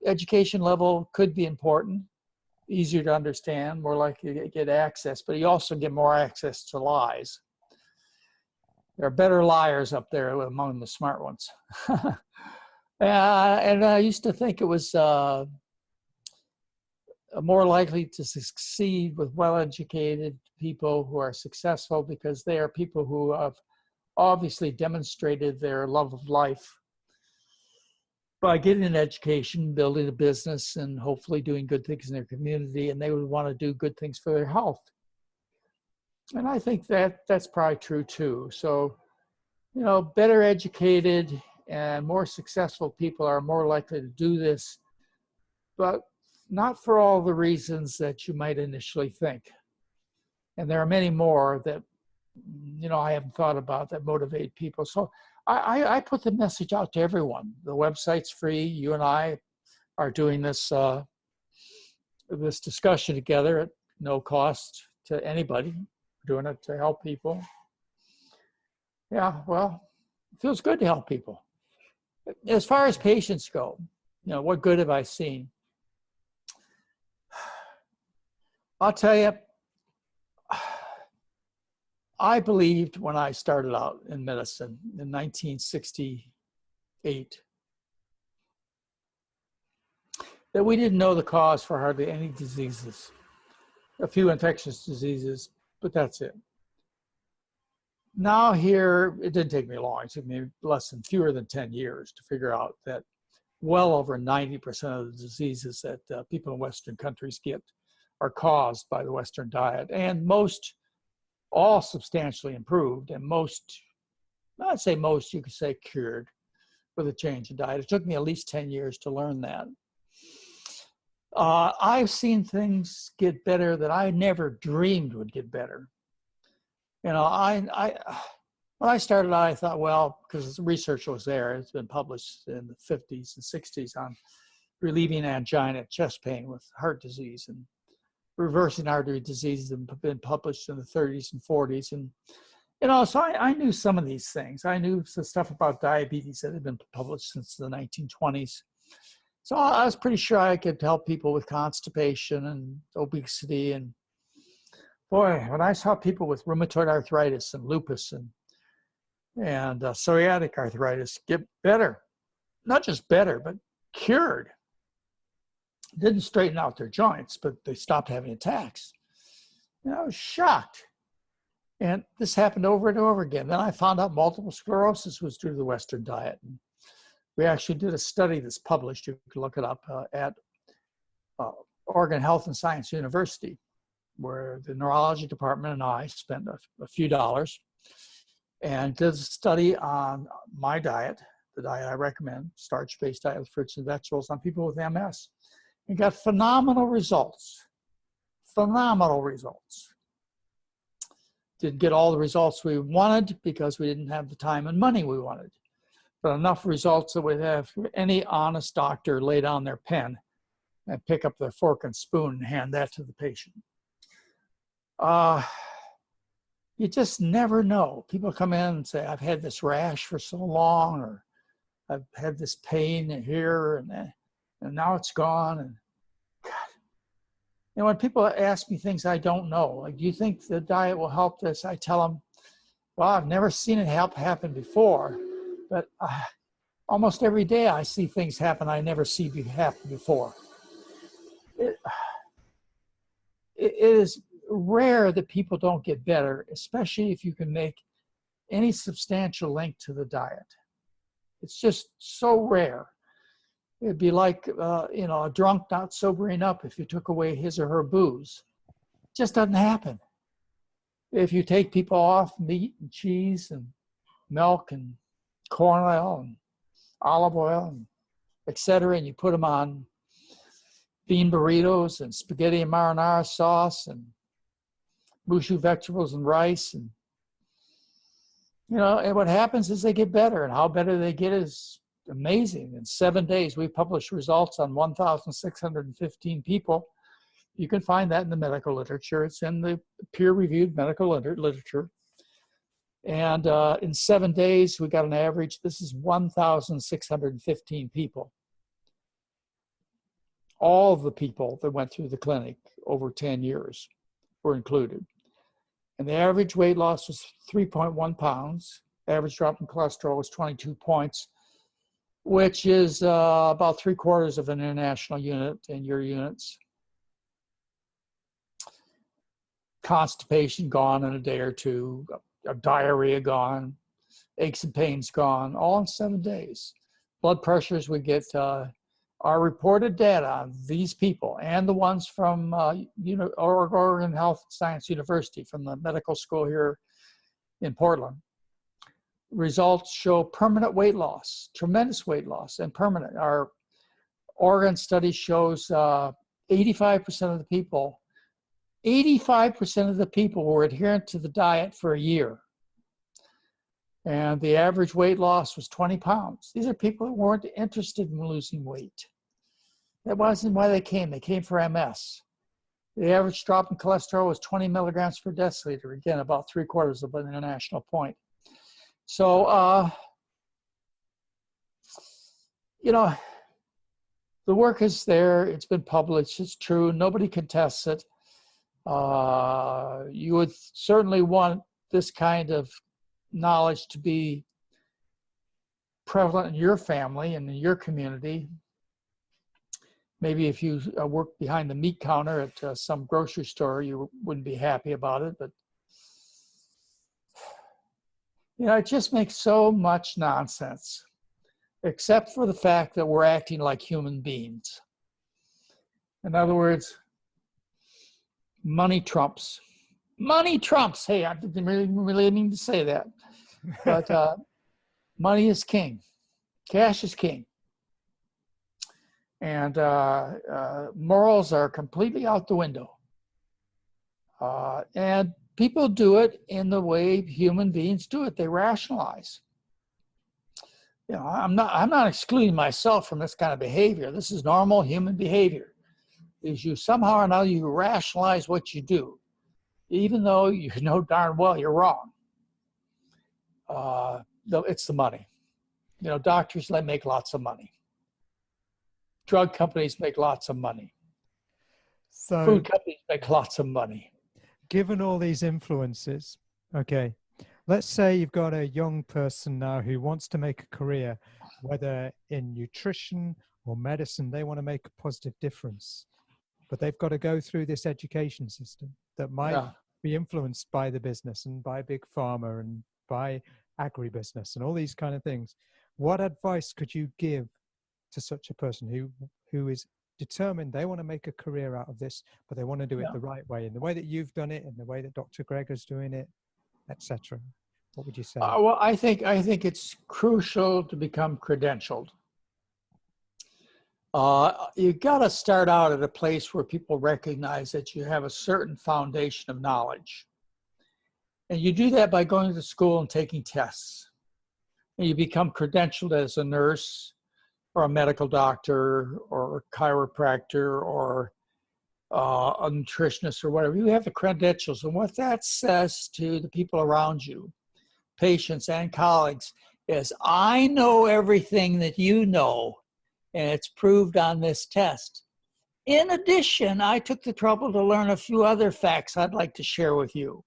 Education level could be important, easier to understand, more likely to get access, but you also get more access to lies. There are better liars up there among the smart ones. And I used to think it was more likely to succeed with well-educated people who are successful because they are people who have obviously demonstrated their love of life by getting an education, building a business, and hopefully doing good things in their community, and they would want to do good things for their health. And I think that's probably true too. So, better educated and more successful people are more likely to do this, but not for all the reasons that you might initially think. And there are many more that, I haven't thought about that motivate people. So I put the message out to everyone. The website's free. You and I are doing this discussion together at no cost to anybody. We're doing it to help people. Yeah, well, it feels good to help people. As far as patients go, what good have I seen? I'll tell you, I believed when I started out in medicine in 1968 that we didn't know the cause for hardly any diseases, a few infectious diseases, but that's it. Now here, it didn't take me long. It took me fewer than 10 years to figure out that well over 90% of the diseases that people in Western countries get are caused by the Western diet, and all substantially improved, and I'd say most, you could say cured with a change in diet. It took me at least 10 years to learn that. I've seen things get better that I never dreamed would get better. You know, when I started out, I thought, well, because the research was there, it's been published in the 50s and 60s on relieving angina, chest pain with heart disease, and reversing artery disease have been published in the 30s and 40s. And, you know, so I knew some of these things. I knew the stuff about diabetes that had been published since the 1920s. So I was pretty sure I could help people with constipation and obesity. And boy, when I saw people with rheumatoid arthritis and lupus and psoriatic arthritis get better, not just better, but cured. Didn't straighten out their joints, but they stopped having attacks. And I was shocked. And this happened over and over again. Then I found out multiple sclerosis was due to the Western diet. And we actually did a study that's published, you can look it up, at Oregon Health and Science University, where the neurology department and I spent a few dollars and did a study on my diet, the diet I recommend, starch-based diet with fruits and vegetables, on people with MS. And got phenomenal results. Phenomenal results. Didn't get all the results we wanted because we didn't have the time and money we wanted. But enough results that would have any honest doctor lay down their pen and pick up their fork and spoon and hand that to the patient. You just never know. People come in and say, I've had this rash for so long, or I've had this pain here and now it's gone. And God, you know, when people ask me things I don't know, like, do you think the diet will help this? I tell them, well, I've never seen it happen before, but almost every day I see things happen I never see happen before. It is rare that people don't get better, especially if you can make any substantial link to the diet. It's just so rare. It'd be like, you know, a drunk not sobering up if you took away his or her booze. It just doesn't happen. If you take people off meat and cheese and milk and corn oil and olive oil and et cetera, and you put them on bean burritos and spaghetti and marinara sauce and mushu vegetables and rice, and you know, and what happens is they get better, and how better they get is amazing. In 7 days, we published results on 1,615 people. You can find that in the medical literature. It's in the peer-reviewed medical literature. And in 7 days, we got an average. This is 1,615 people. All of the people that went through the clinic over 10 years were included. And the average weight loss was 3.1 pounds. Average drop in cholesterol was 22 points, which is about 3/4 of an international unit in your units. Constipation gone in a day or two, diarrhea gone, aches and pains gone, all in 7 days. Blood pressures, we get our reported data on these people and the ones from Oregon Health and Science University, from the medical school here in Portland. Results show permanent weight loss, tremendous weight loss, and permanent. Our Oregon study shows 85% of the people, 85% of the people were adherent to the diet for a year. And the average weight loss was 20 pounds. These are people who weren't interested in losing weight. That wasn't why they came. They came for MS. The average drop in cholesterol was 20 milligrams per deciliter. Again, about 3/4 of an international point. So, you know, the work is there. It's been published. It's true. Nobody contests it. You would certainly want this kind of knowledge to be prevalent in your family and in your community. Maybe if you work behind the meat counter at some grocery store, you wouldn't be happy about it, but you know, it just makes so much nonsense, except for the fact that we're acting like human beings. In other words, money trumps. Money trumps. Hey, I didn't really mean to say that, but money is king. Cash is king. And morals are completely out the window. And people do it in the way human beings do it. They rationalize. You know, I'm not excluding myself from this kind of behavior. This is normal human behavior. Is you somehow or another you rationalize what you do, even though you know darn well you're wrong. It's the money. You know, doctors make lots of money. Drug companies make lots of money. So food companies make lots of money. Given all these influences, okay, let's say you've got a young person now who wants to make a career, whether in nutrition or medicine, they want to make a positive difference, but they've got to go through this education system that might be influenced by the business and by big pharma and by agribusiness and all these kind of things. What advice could you give to such a person who is determined they want to make a career out of this, but they want to do it the right way, in the way that you've done it, in the way that Dr. Gregor's doing it, etc.? What would you say? Well, I think it's crucial to become credentialed. You got to start out at a place where people recognize that you have a certain foundation of knowledge. And you do that by going to school and taking tests. And you become credentialed as a nurse or a medical doctor or a chiropractor or a nutritionist or whatever. You have the credentials. And what that says to the people around you, patients and colleagues, is I know everything that you know, and it's proved on this test. In addition, I took the trouble to learn a few other facts I'd like to share with you.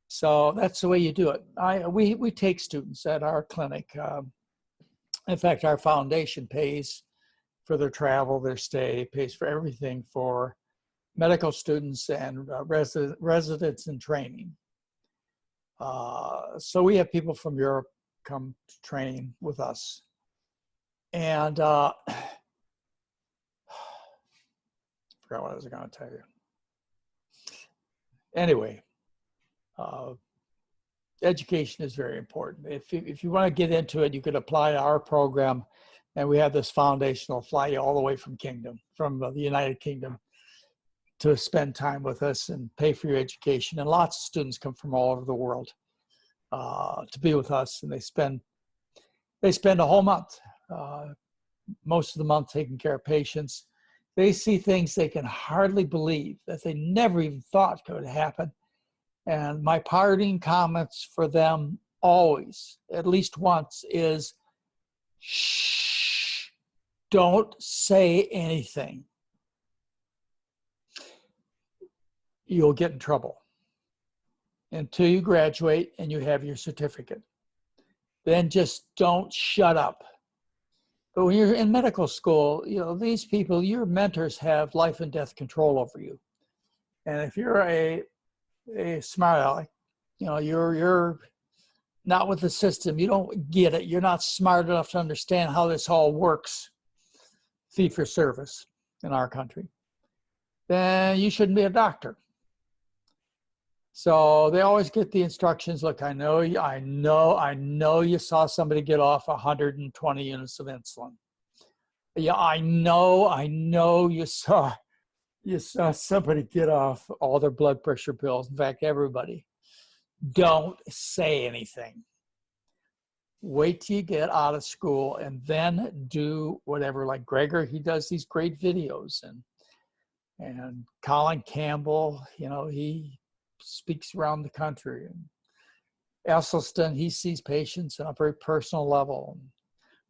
So that's the way you do it. We take students at our clinic. In fact, our foundation pays for their travel, their stay, pays for everything for medical students and residents in training. So we have people from Europe come to training with us. And I forgot what I was going to tell you. Anyway, education is very important. If you want to get into it, you could apply to our program, and we have this foundation that'll fly you all the way from the United Kingdom, to spend time with us and pay for your education. And lots of students come from all over the world to be with us, and they spend a whole month, most of the month, taking care of patients. They see things they can hardly believe, that they never even thought could happen. And my parting comments for them always, at least once, is shh, don't say anything. You'll get in trouble until you graduate and you have your certificate. Then just don't shut up. But when you're in medical school, you know, these people, your mentors, have life and death control over you. And if you're a smart aleck, you know, you're not with the system, you don't get it, you're not smart enough to understand how this all works, fee for service in our country, then you shouldn't be a doctor. So they always get the instructions, look, I know you saw somebody get off 120 units of insulin. Yeah, I know you saw somebody get off all their blood pressure pills. In fact, everybody. Don't say anything. Wait till you get out of school and then do whatever. Like Gregor, he does these great videos, and Colin Campbell, you know, he speaks around the country. And Esselstyn, he sees patients on a very personal level.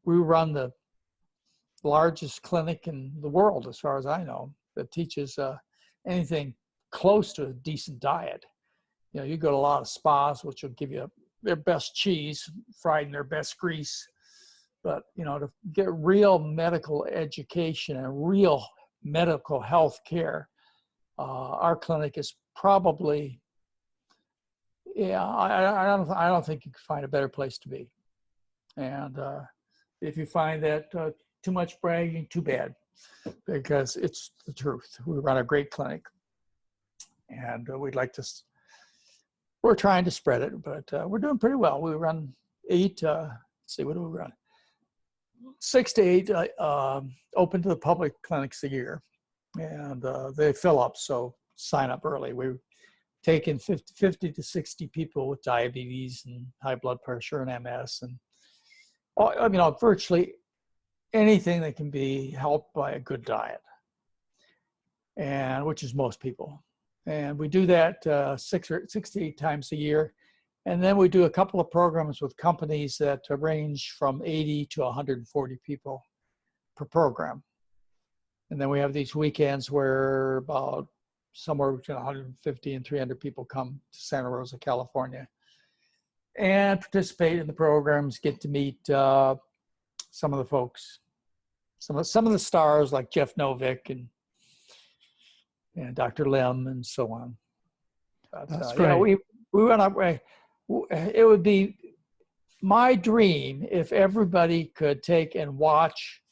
We run the largest clinic in the world, as far as I know, that teaches anything close to a decent diet. You know, you go to a lot of spas, which will give you their best cheese fried in their best grease. But, you know, to get real medical education and real medical health care, our clinic is probably, I don't think you could find a better place to be. And if you find that too much bragging, too bad, because it's the truth. We run a great clinic, and we're trying to spread it, but we're doing pretty well. We run 8, let's see, what do we run? 6 to 8 open to the public clinics a year, and they fill up, so sign up early. We're taking 50 to 60 people with diabetes and high blood pressure and MS, and virtually anything that can be helped by a good diet, and which is most people. And we do that 6 to 8 times a year. And then we do a couple of programs with companies that range from 80 to 140 people per program. And then we have these weekends where about somewhere between 150 and 300 people come to Santa Rosa, California, and participate in the programs, get to meet some of the folks, some of the stars like Jeff Novick and Dr. Lim and so on. But, That's great. we went up. It would be my dream if everybody could take and watch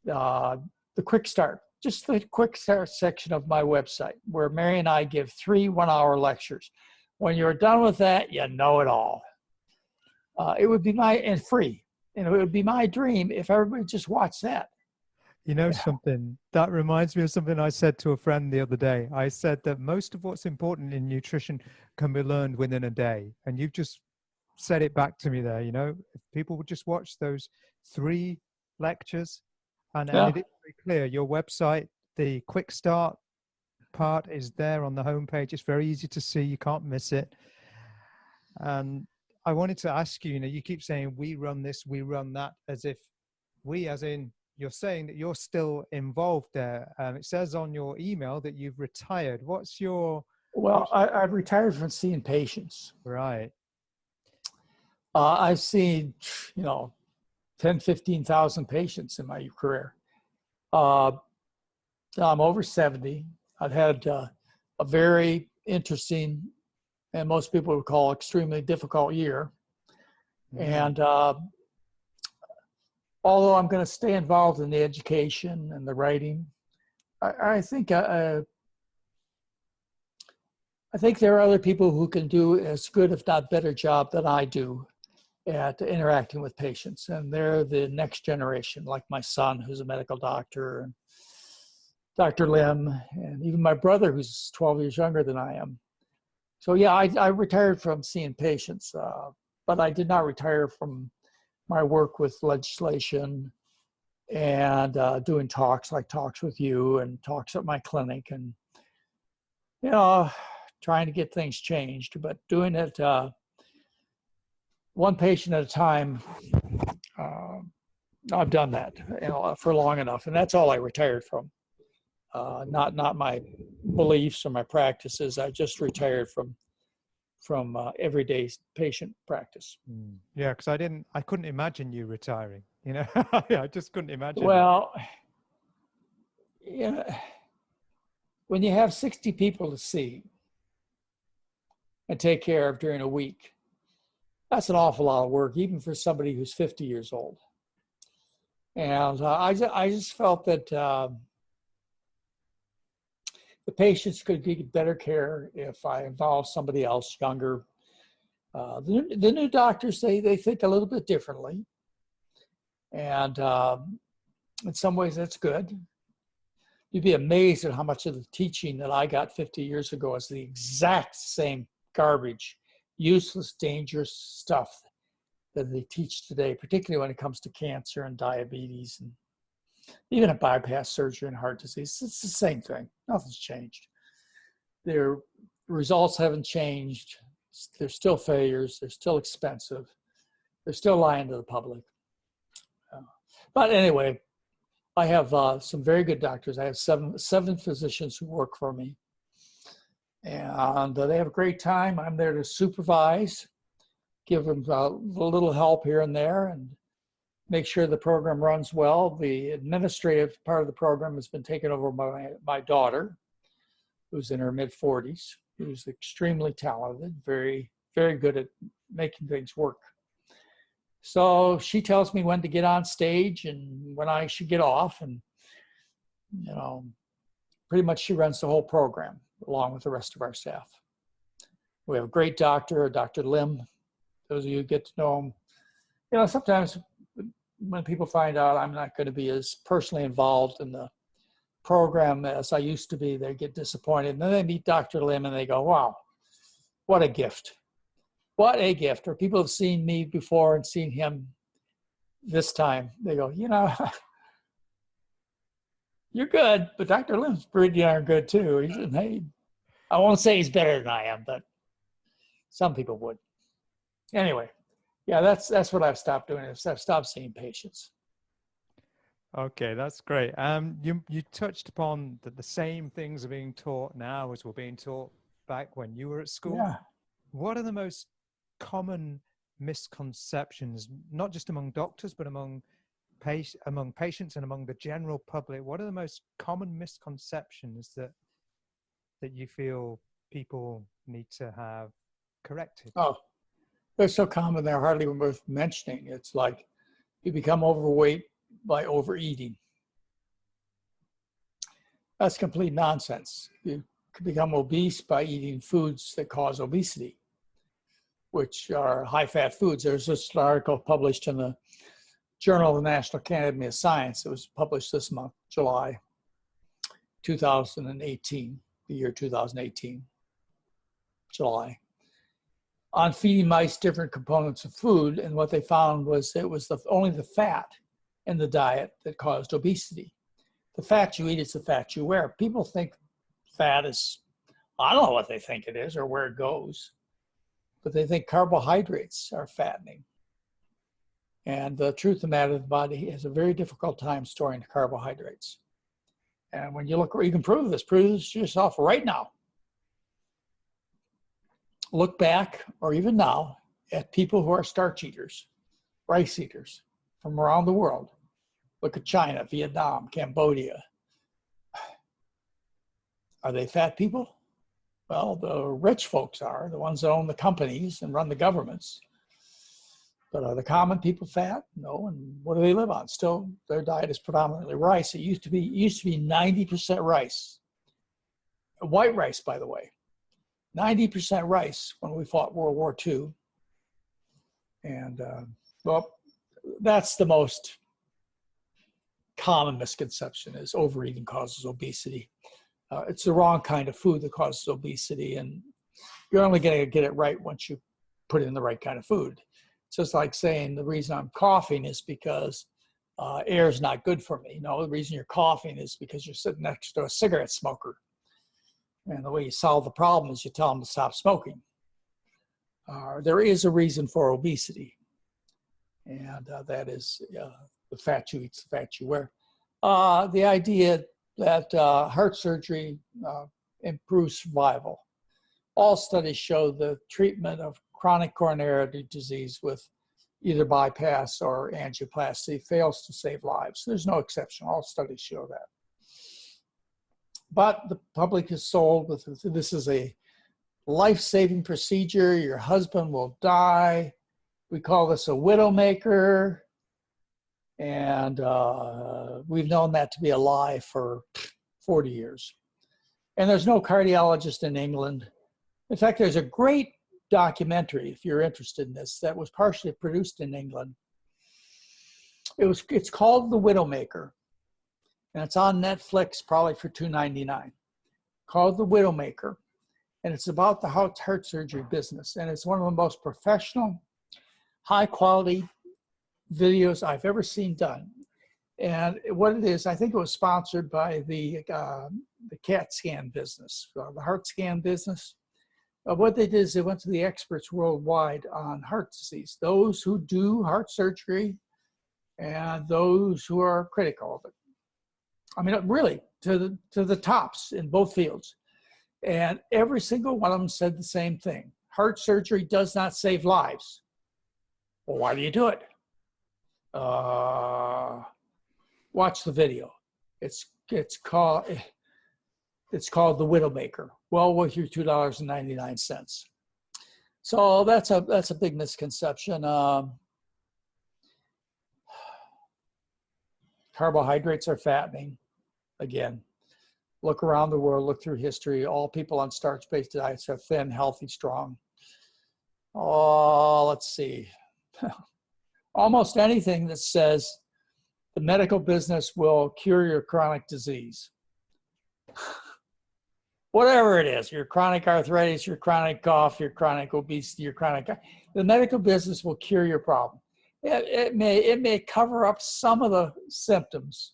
the Quick Start, just the Quick Start section of my website, where Mary and I give 3 one-hour lectures. When you're done with that, you know it all. It would be and free. And it would be my dream if everybody just watched that. You know something, that reminds me of something I said to a friend the other day. I said that most of what's important in nutrition can be learned within a day. And you've just said it back to me there, if people would just watch those 3 lectures, and it is very clear. Your website, the Quick Start part is there on the homepage. It's very easy to see. You can't miss it. And I wanted to ask you, you keep saying we run this, we run that, as if we, as in, you're saying that you're still involved there. It says on your email that you've retired. What's your... Well, I've retired from seeing patients. Right. I've seen, 10, 15,000 patients in my career. I'm over 70. I've had a very interesting, and most people would call extremely difficult year. Mm-hmm. And although I'm going to stay involved in the education and the writing, I think there are other people who can do as good, if not better job than I do at interacting with patients. And they're the next generation, like my son, who's a medical doctor, and Dr. Lim, and even my brother, who's 12 years younger than I am. So yeah, I retired from seeing patients, but I did not retire from my work with legislation and doing talks with you and talks at my clinic, and trying to get things changed, but doing it one patient at a time. I've done that for long enough, and that's all I retired from. Not my beliefs or my practices. I just retired from everyday patient practice. Yeah, because I couldn't imagine you retiring. I just couldn't imagine. Well, when you have 60 people to see and take care of during a week, that's an awful lot of work, even for somebody who's 50 years old. And I just felt that the patients could get better care if I involved somebody else younger. The new doctors, they think a little bit differently. And in some ways that's good. You'd be amazed at how much of the teaching that I got 50 years ago is the exact same garbage, useless, dangerous stuff that they teach today, particularly when it comes to cancer and diabetes and even a bypass surgery and heart disease. It's the same thing. Nothing's changed. Their results haven't changed. They're still failures. They're still expensive. They're still lying to the public. But anyway, I have some very good doctors. I have seven physicians who work for me. And they have a great time. I'm there to supervise, give them a little help here and there, and make sure the program runs well. The administrative part of the program has been taken over by my daughter, who's in her mid-40s, who's extremely talented, very, very good at making things work. So she tells me when to get on stage and when I should get off, and pretty much she runs the whole program along with the rest of our staff. We have a great doctor, Dr. Lim. Those of you who get to know him, sometimes when people find out I'm not going to be as personally involved in the program as I used to be, they get disappointed. And then they meet Dr. Lim and they go, wow, what a gift. What a gift. Or people have seen me before and seen him this time. They go, you know, you're good, but Dr. Lim's pretty darn good too. Hey, I won't say he's better than I am, but some people would. Anyway, yeah, that's what I've stopped doing. I've stopped seeing patients. Okay, that's great. You touched upon that the same things are being taught now as were being taught back when you were at school. Yeah. What are the most common misconceptions, not just among doctors, but among patients and among the general public? What are the most common misconceptions that you feel people need to have corrected? Oh, they're so common they're hardly worth mentioning. It's like you become overweight by overeating. That's complete nonsense. You can become obese by eating foods that cause obesity, which are high-fat foods. There's this article published in the Journal of the National Academy of Science. It was published this month, July 2018, the year 2018, July, on feeding mice different components of food. And what they found was it was only the fat in the diet that caused obesity. The fat you eat is the fat you wear. People think fat is, I don't know what they think it is or where it goes, but they think carbohydrates are fattening. And the truth of the matter, the body has a very difficult time storing carbohydrates. And when you look, you can prove this to yourself right now. Look back, or even now, at people who are starch eaters, rice eaters from around the world. Look at China, Vietnam, Cambodia. Are they fat people? Well, the rich folks are, the ones that own the companies and run the governments. But are the common people fat? No. And what do they live on? Still, their diet is predominantly rice. It used to be 90% rice. White rice, by the way. 90% rice when we fought World War II. And, well, that's the most common misconception, is overeating causes obesity. It's the wrong kind of food that causes obesity, and you're only going to get it right once you put in the right kind of food. It's just like saying the reason I'm coughing is because air is not good for me. No, the reason you're coughing is because you're sitting next to a cigarette smoker. And the way you solve the problem is you tell them to stop smoking. There is a reason for obesity, and that is the fat you eat, the fat you wear. The idea that heart surgery improves survival. All studies show the treatment of chronic coronary artery disease with either bypass or angioplasty fails to save lives. There's no exception. All studies show that. But the public is sold with this is a life-saving procedure. Your husband will die. We call this a widowmaker. And we've known that to be a lie for 40 years. And there's no cardiologist in England. In fact, there's a great documentary, if you're interested in this, that was partially produced in England. It's called The Widowmaker. And it's on Netflix, probably for $2.99. Called The Widowmaker. And it's about the heart surgery business. And it's one of the most professional, high-quality videos I've ever seen done. And what it is, I think it was sponsored by the CAT scan business, the heart scan business. What they did is they went to the experts worldwide on heart disease, those who do heart surgery and those who are critical of it. I mean, really, to the tops in both fields. And every single one of them said the same thing. Heart surgery does not save lives. Well, why do you do it? Watch the video. It's called The Widowmaker. Well worth your $2.99. So that's a big misconception. Carbohydrates are fattening. Again, look around the world, look through history. All people on starch-based diets are thin, healthy, strong. Oh, let's see. almost anything that says the medical business will cure your chronic disease. Whatever it is, your chronic arthritis, your chronic cough, your chronic obesity, your chronic, the medical business will cure your problem. It may cover up some of the symptoms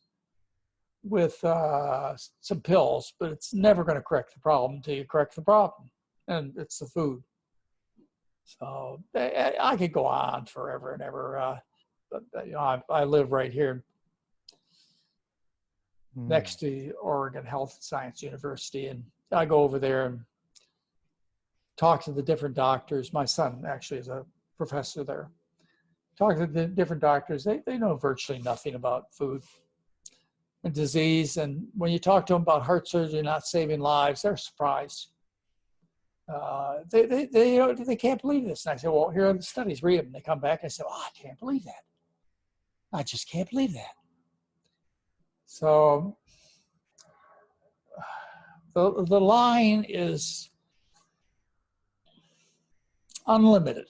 with some pills, but it's never going to correct the problem until you correct the problem, and it's the food. So I could go on forever and ever. But I live right here next to Oregon Health and Science University, and I go over there and talk to the different doctors. My son actually is a professor there. Talk to the different doctors. They know virtually nothing about food and disease. And when you talk to them about heart surgery not saving lives, they're surprised. They can't believe this. And I say, well, here are the studies, read them. And they come back and I say, oh, I can't believe that. I just can't believe that. So the line is unlimited.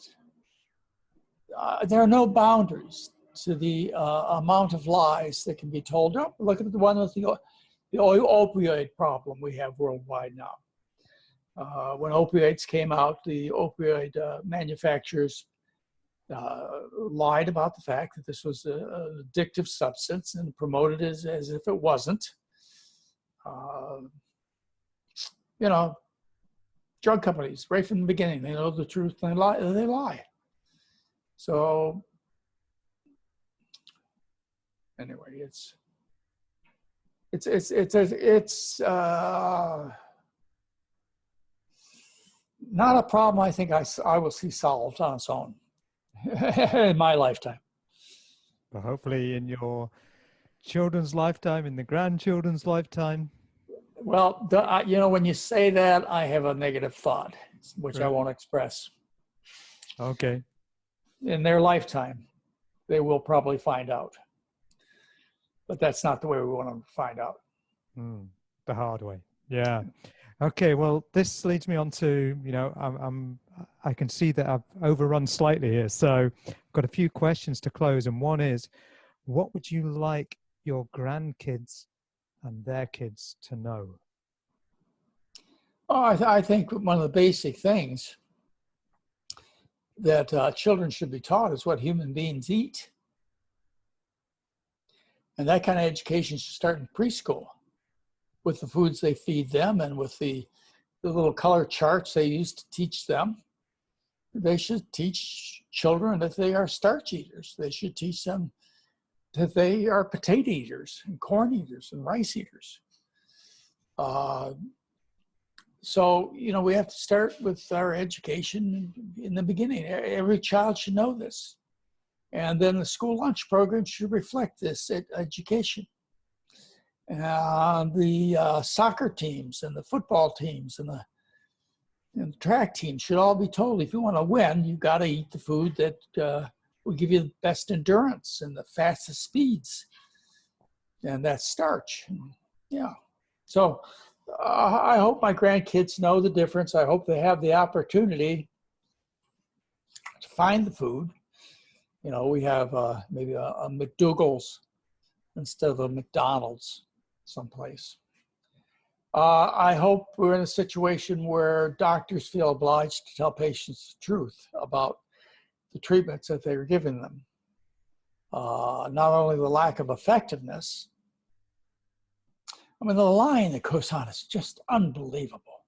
There are no boundaries to the amount of lies that can be told. Oh, look at the one with the opioid problem we have worldwide now. When opioids came out, the opioid manufacturers lied about the fact that this was an addictive substance and promoted it as if it wasn't. Drug companies, right from the beginning, they know the truth and they lie. So anyway, it's not a problem I think I will see solved on its own in my lifetime. But hopefully in your children's lifetime, in the grandchildren's lifetime. Well, when you say that, I have a negative thought, which I won't express. Okay. In their lifetime, they will probably find out. But that's not the way we want them to find out. The hard way. Yeah. Okay. Well, this leads me on to, I can see that I've overrun slightly here. So I've got a few questions to close. And one is, what would you like your grandkids and their kids to know? Oh, I think one of the basic things that children should be taught is what human beings eat. And that kind of education should start in preschool with the foods they feed them and with the little color charts they use to teach them. They should teach children that they are starch eaters. They should teach them that they are potato eaters and corn eaters and rice eaters. So, we have to start with our education in the beginning. Every child should know this. And then the school lunch program should reflect this education. The soccer teams and the football teams and the track teams should all be told, if you want to win, you've got to eat the food that will give you the best endurance and the fastest speeds. And that's starch. Yeah. So I hope my grandkids know the difference. I hope they have the opportunity to find the food. We have maybe a McDougall's instead of a McDonald's someplace. I hope we're in a situation where doctors feel obliged to tell patients the truth about the treatments that they're giving them. Not only the lack of effectiveness, the line that goes on is just unbelievable.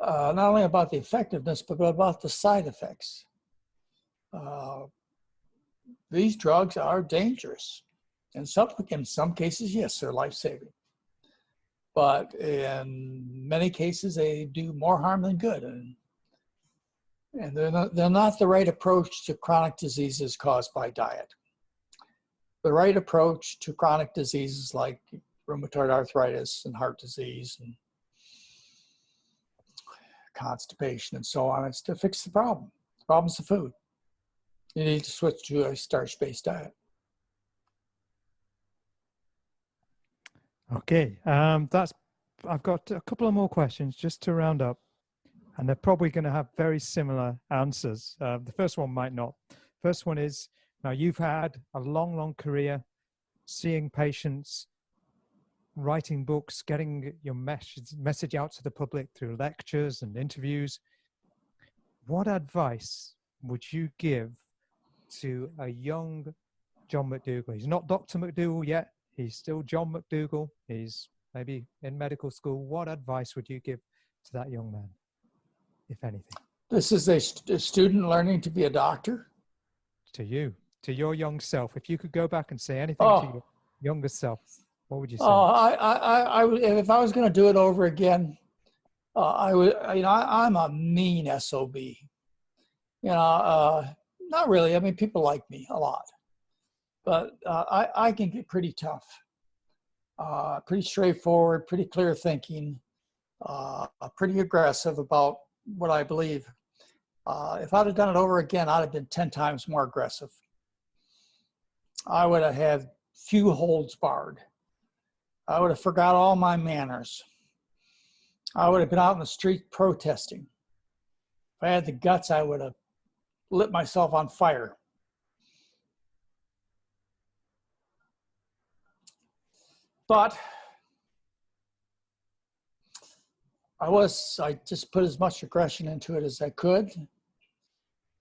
Not only about the effectiveness, but about the side effects. These drugs are dangerous. In some cases, yes, they're life-saving. But in many cases, they do more harm than good. And they're not the right approach to chronic diseases caused by diet. The right approach to chronic diseases like rheumatoid arthritis and heart disease and constipation and so on is to fix the problem. The problem's the food. You need to switch to a starch-based diet. Okay, I've got a couple of more questions just to round up, and they're probably going to have very similar answers. The first one might not. First one is, Now, you've had a long, long career seeing patients, writing books, getting your message out to the public through lectures and interviews. What advice would you give to a young John McDougall? He's not Dr. McDougall yet. He's still John McDougall. He's maybe in medical school. What advice would you give to that young man, if anything? This is a student learning to be a doctor? To you, to your young self. If you could go back and say anything to your younger self, what would you say? If I was going to do it over again, I would, I'm a mean SOB. Not really. I mean, people like me a lot, but I can get pretty tough, pretty straightforward, pretty clear thinking, pretty aggressive about what I believe. If I'd have done it over again, I'd have been 10 times more aggressive. I would have had few holds barred. I would have forgot all my manners. I would have been out in the street protesting. If I had the guts, I would have lit myself on fire. But I just put as much aggression into it as I could.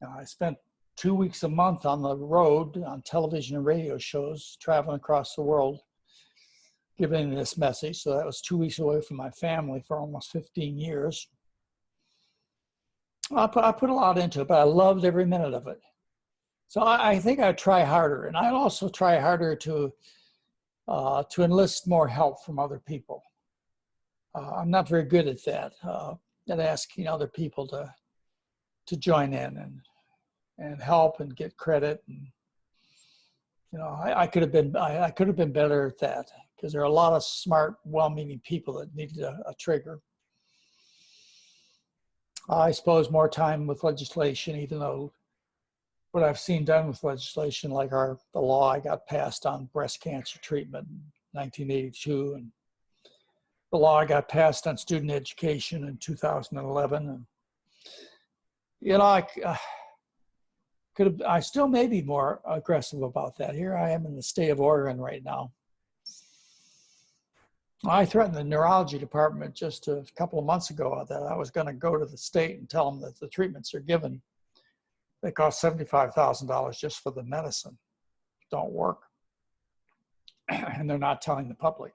I spent 2 weeks a month on the road on television and radio shows, traveling across the world, giving this message. So that was 2 weeks away from my family for almost 15 years. I put a lot into it, but I loved every minute of it. So I think I'd try harder, and I'd also try harder to enlist more help from other people. I'm not very good at that, at asking other people to join in and help and get credit. And I could have been better at that, because there are a lot of smart, well-meaning people that needed a trigger. I suppose more time with legislation, even though what I've seen done with legislation, like the law I got passed on breast cancer treatment in 1982, and the law I got passed on student education in 2011. And I still may be more aggressive about that. Here I am in the state of Oregon right now. I threatened the neurology department just a couple of months ago that I was going to go to the state and tell them that the treatments they're given, they cost $75,000 just for the medicine, don't work. And they're not telling the public.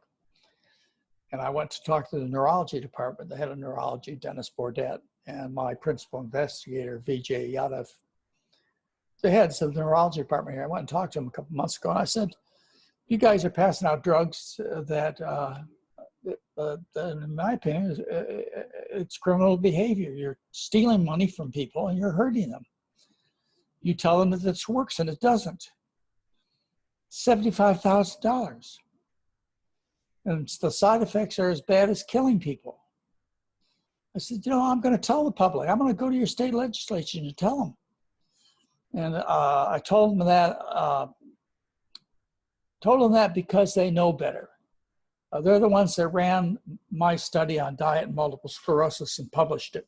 And I went to talk to the neurology department, the head of neurology, Dennis Bordet, and my principal investigator, Vijay Yadav, the heads of the neurology department here. I went and talked to them a couple months ago, and I said, you guys are passing out drugs that in my opinion, it's criminal behavior. You're stealing money from people and you're hurting them. You tell them that this works and it doesn't. $75,000. And the side effects are as bad as killing people. I said, I'm going to tell the public. I'm going to go to your state legislature and tell them. And I told them that because they know better. They're the ones that ran my study on diet and multiple sclerosis and published it.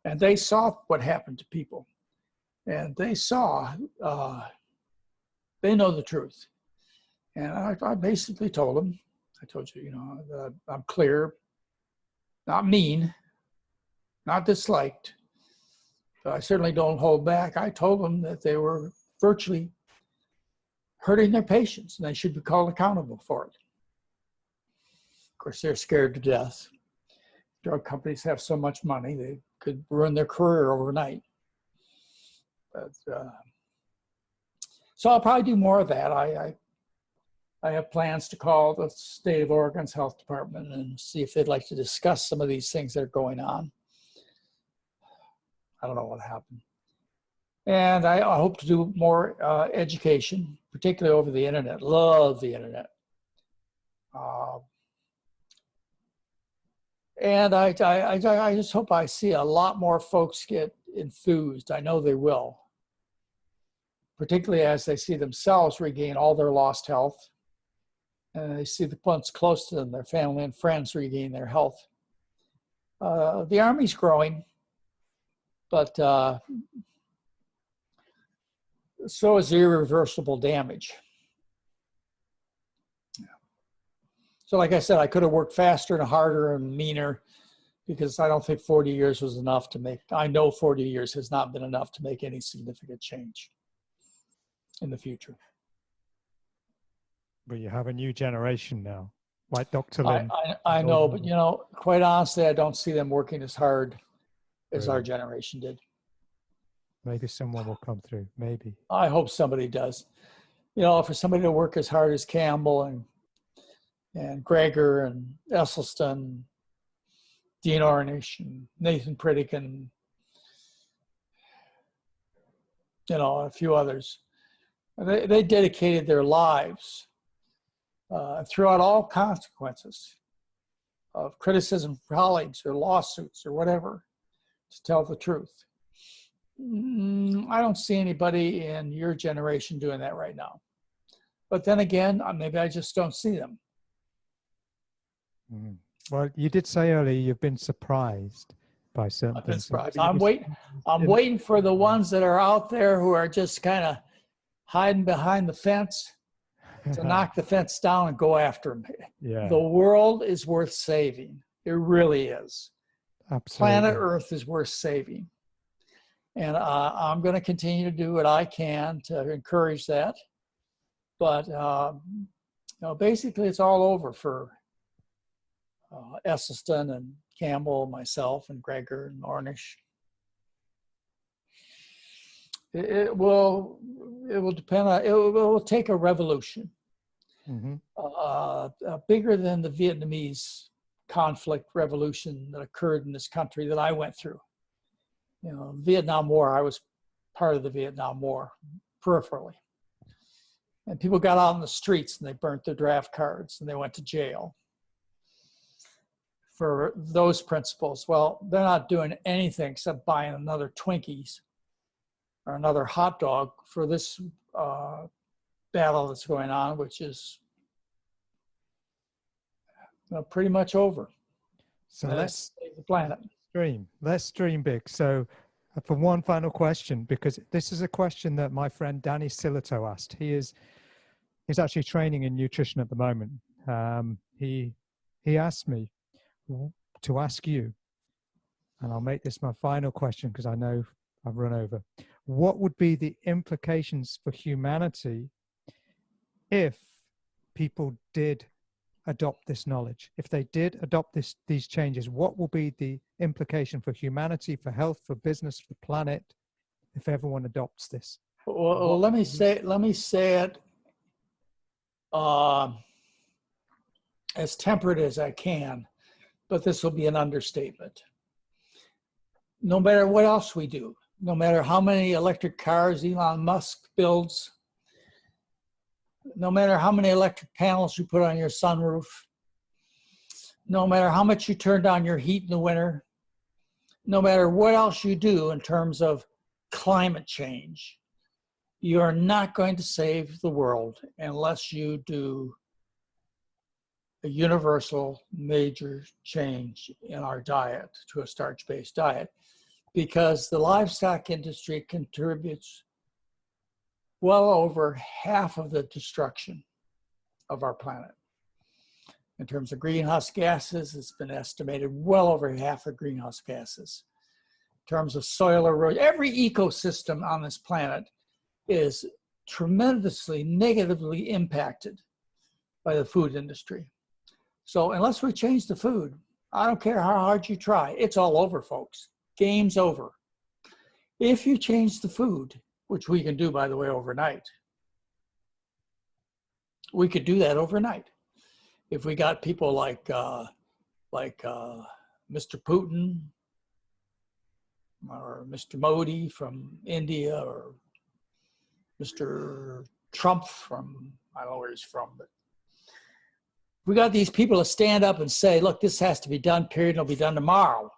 And they saw what happened to people. And they saw, they know the truth. And I basically told them, I told you, I'm clear, not mean, not disliked, but I certainly don't hold back. I told them that they were virtually hurting their patients and they should be called accountable for it. Of course, they're scared to death. Drug companies have so much money, they could ruin their career overnight. But, so I'll probably do more of that. I have plans to call the state of Oregon's health department and see if they'd like to discuss some of these things that are going on. I don't know what happened. And I hope to do more education, particularly over the internet. Love the internet. And I just hope I see a lot more folks get enthused. I know they will, particularly as they see themselves regain all their lost health. And they see the ones close to them, their family and friends, regain their health. The Army's growing, but so is irreversible damage. So like I said, I could have worked faster and harder and meaner, because I don't think 40 years was enough to make, I know 40 years has not been enough to make any significant change in the future. But you have a new generation now, like Dr. Lin. I know, but quite honestly, I don't see them working as hard as our generation did. Maybe someone will come through, maybe. I hope somebody does. For somebody to work as hard as Campbell and Greger and Esselstyn, Dean Ornish and Nathan Pritikin, a few others. They dedicated their lives throughout all consequences of criticism from colleagues or lawsuits or whatever to tell the truth. I don't see anybody in your generation doing that right now. But then again, maybe I just don't see them. Well, you did say earlier you've been surprised by certain I've been things. surprised. I'm waiting for the ones that are out there who are just kind of hiding behind the fence to knock the fence down and go after them. Yeah. The world is worth saving. It really is. Absolutely. Planet Earth is worth saving. And I'm going to continue to do what I can to encourage that. But, basically it's all over for Esselstyn and Campbell, myself, and Greger and Ornish. It will depend on, it will take a revolution. Bigger than the Vietnamese conflict revolution that occurred in this country that I went through. Vietnam War, I was part of the Vietnam War peripherally. And people got out in the streets and they burnt their draft cards and they went to jail for those principles. Well, they're not doing anything except buying another Twinkies or another hot dog for this battle that's going on, which is pretty much over. So let's save the planet. Let's dream big. So for one final question, because this is a question that my friend Danny Silito asked. He's actually training in nutrition at the moment. He asked me to ask you, and I'll make this my final question because I know I've run over. What would be the implications for humanity if people did adopt this knowledge? If they did adopt these changes, what will be the implication for humanity, for health, for business, for the planet, if everyone adopts this? Well, let me say it as temperate as I can, but this will be an understatement. No matter what else we do, no matter how many electric cars Elon Musk builds, no matter how many electric panels you put on your sunroof, no matter how much you turn down your heat in the winter, no matter what else you do in terms of climate change, you are not going to save the world unless you do a universal major change in our diet to a starch-based diet, because the livestock industry contributes well over half of the destruction of our planet. In terms of greenhouse gases, it's been estimated well over half of greenhouse gases. In terms of soil erosion, every ecosystem on this planet is tremendously negatively impacted by the food industry. So unless we change the food, I don't care how hard you try, it's all over, folks. Game's over. If you change the food, which we can do, by the way, overnight. We could do that overnight. If we got people like Mr. Putin or Mr. Modi from India or Mr. Trump from, I don't know where he's from, but we got these people to stand up and say, look, this has to be done, period, it'll be done tomorrow.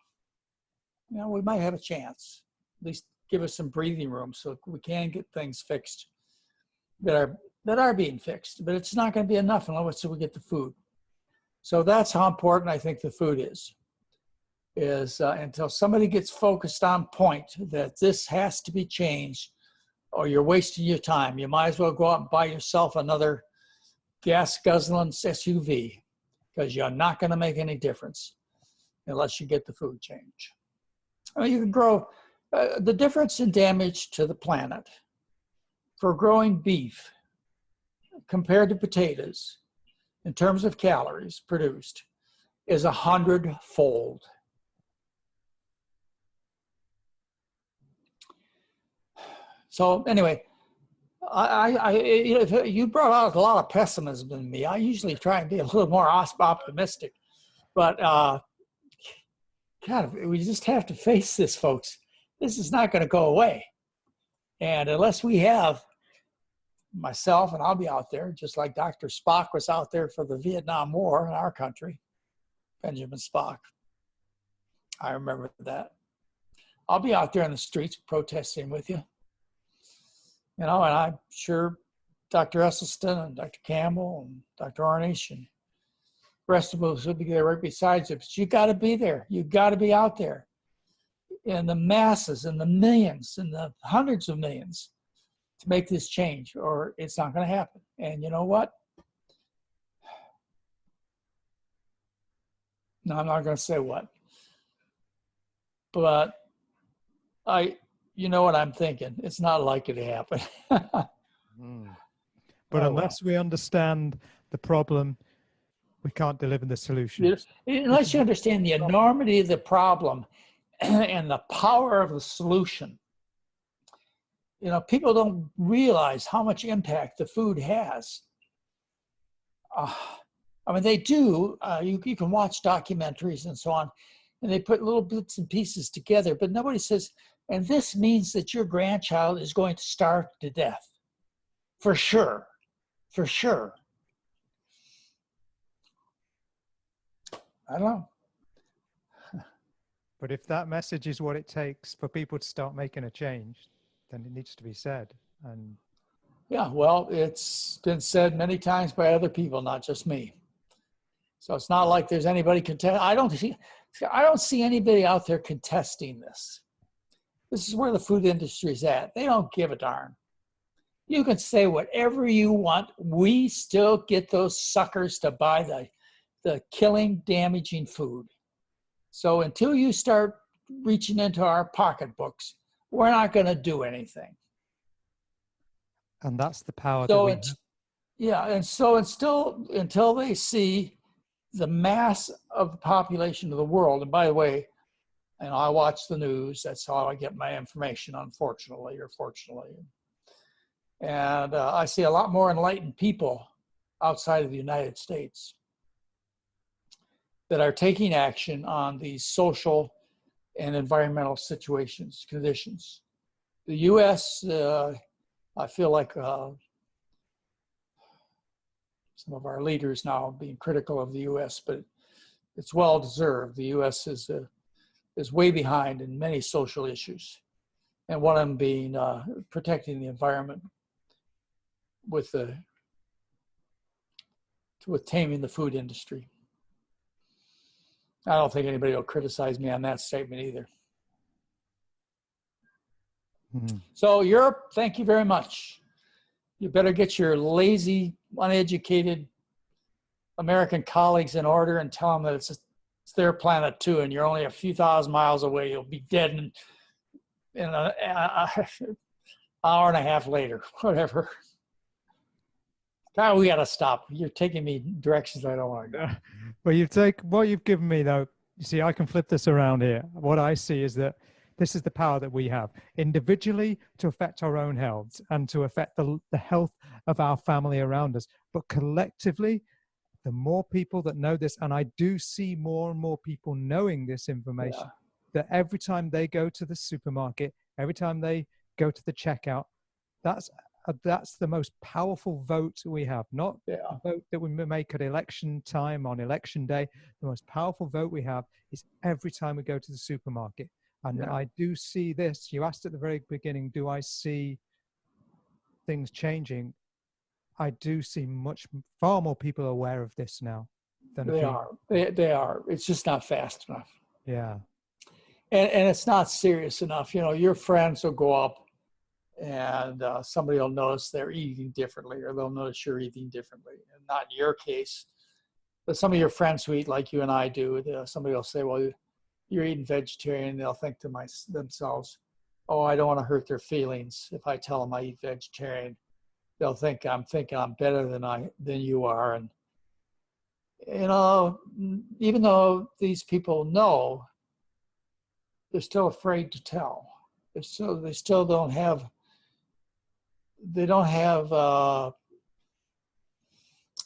We might have a chance. At least give us some breathing room so we can get things fixed that are being fixed. But it's not going to be enough unless we get the food. So that's how important I think the food is until somebody gets focused on point that this has to be changed, or you're wasting your time. You might as well go out and buy yourself another gas guzzling SUV, because you're not going to make any difference unless you get the food change. I mean, you can grow the difference in damage to the planet for growing beef compared to potatoes in terms of calories produced is 100-fold. So anyway, you brought out a lot of pessimism in me. I usually try and be a little more optimistic, but God, we just have to face this, folks. This is not going to go away. And unless we have myself, and I'll be out there, just like Dr. Spock was out there for the Vietnam War in our country, Benjamin Spock. I remember that. I'll be out there in the streets protesting with you. You know, and I'm sure Dr. Esselstyn and Dr. Campbell and Dr. Ornish and the rest of us will be there right beside you. But you got to be there. You got to be out there in the masses, in the millions, in the hundreds of millions to make this change, or it's not going to happen. And you know what? No, I'm not going to say what. But you know what I'm thinking. It's not likely to happen. But unless we understand the problem, we can't deliver the solution. Unless you understand the enormity of the problem and the power of the solution. You know, people don't realize how much impact the food has. I mean, they do. You can watch documentaries and so on, and they put little bits and pieces together, but nobody says, and this means that your grandchild is going to starve to death. For sure. For sure. I don't know. But if that message is what it takes for people to start making a change, then it needs to be said. And yeah, well, it's been said many times by other people, not just me. So it's not like there's anybody I don't see anybody out there contesting this. This is where the food industry is at. They don't give a darn. You can say whatever you want. We still get those suckers to buy the killing, damaging food. So until you start reaching into our pocketbooks, we're not going to do anything. And that's the power. So until they see the mass of the population of the world, and by the way, and I watch the news. That's how I get my information, unfortunately or fortunately. And I see a lot more enlightened people outside of the United States that are taking action on these social and environmental conditions. The U.S., I feel like some of our leaders now being critical of the U.S., but it's well deserved. The U.S. is way behind in many social issues, and one of them being protecting the environment with taming the food industry. I don't think anybody will criticize me on that statement either. Mm-hmm. So Europe, thank you very much. You better get your lazy, uneducated American colleagues in order and tell them that it's their planet too, and you're only a few thousand miles away. You'll be dead in an hour and a half later, whatever. God, we got to stop. You're taking me directions I don't want to go. Well, what you've given me, though. You see, I can flip this around here. What I see is that this is the power that we have individually to affect our own health and to affect the health of our family around us. But collectively, the more people that know this, and I do see more and more people knowing this information, that every time they go to the supermarket, every time they go to the checkout, that's the most powerful vote we have. Not a vote that we make at election time on election day. The most powerful vote we have is every time we go to the supermarket. And I do see this. You asked at the very beginning, do I see things changing? I do see far more people aware of this now than they are. They are. It's just not fast enough. Yeah. And it's not serious enough. You know, your friends will go up and somebody will notice they're eating differently, or they'll notice you're eating differently. And not in your case, but some of your friends who eat like you and I do, somebody will say, well, you're eating vegetarian. They'll think to themselves, oh, I don't want to hurt their feelings. If I tell them I eat vegetarian, they'll think I'm better than you are. And, even though these people know, they're still afraid to tell. They still don't have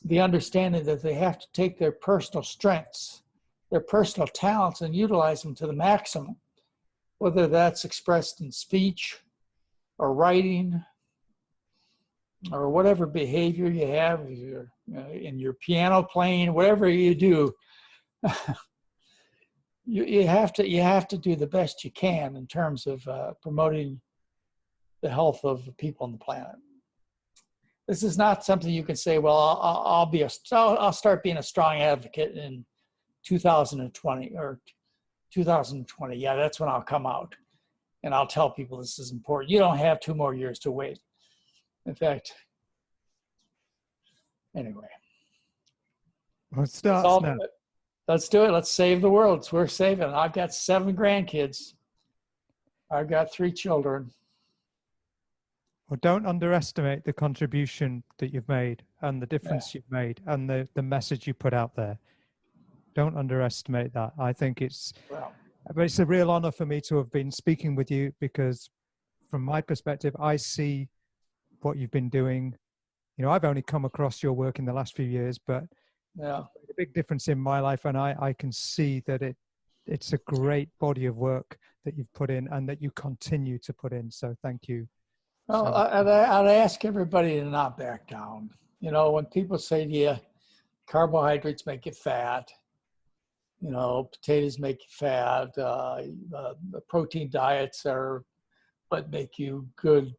the understanding that they have to take their personal strengths, their personal talents, and utilize them to the maximum, whether that's expressed in speech or writing or whatever behavior you have, in your piano playing, whatever you do. You have to do the best you can in terms of promoting the health of the people on the planet. This is not something you can say, well, I'll start being a strong advocate in 2020 or 2020. Yeah, that's when I'll come out and I'll tell people this is important. You don't have 2 more years to wait. In fact, anyway. Well, it starts now. Let's do it. Let's save the world. It's worth saving. I've got 7 grandkids. I've got 3 children. Well, don't underestimate the contribution that you've made and the difference you've made and the message you put out there. Don't underestimate that. I think it's a real honor for me to have been speaking with you, because from my perspective, I see what you've been doing. I've only come across your work in the last few years, but a big difference in my life, and I can see that it's a great body of work that you've put in and that you continue to put in. So thank you. Well, I'd ask everybody to not back down. When people say to you, carbohydrates make you fat, potatoes make you fat, the protein diets are what make you good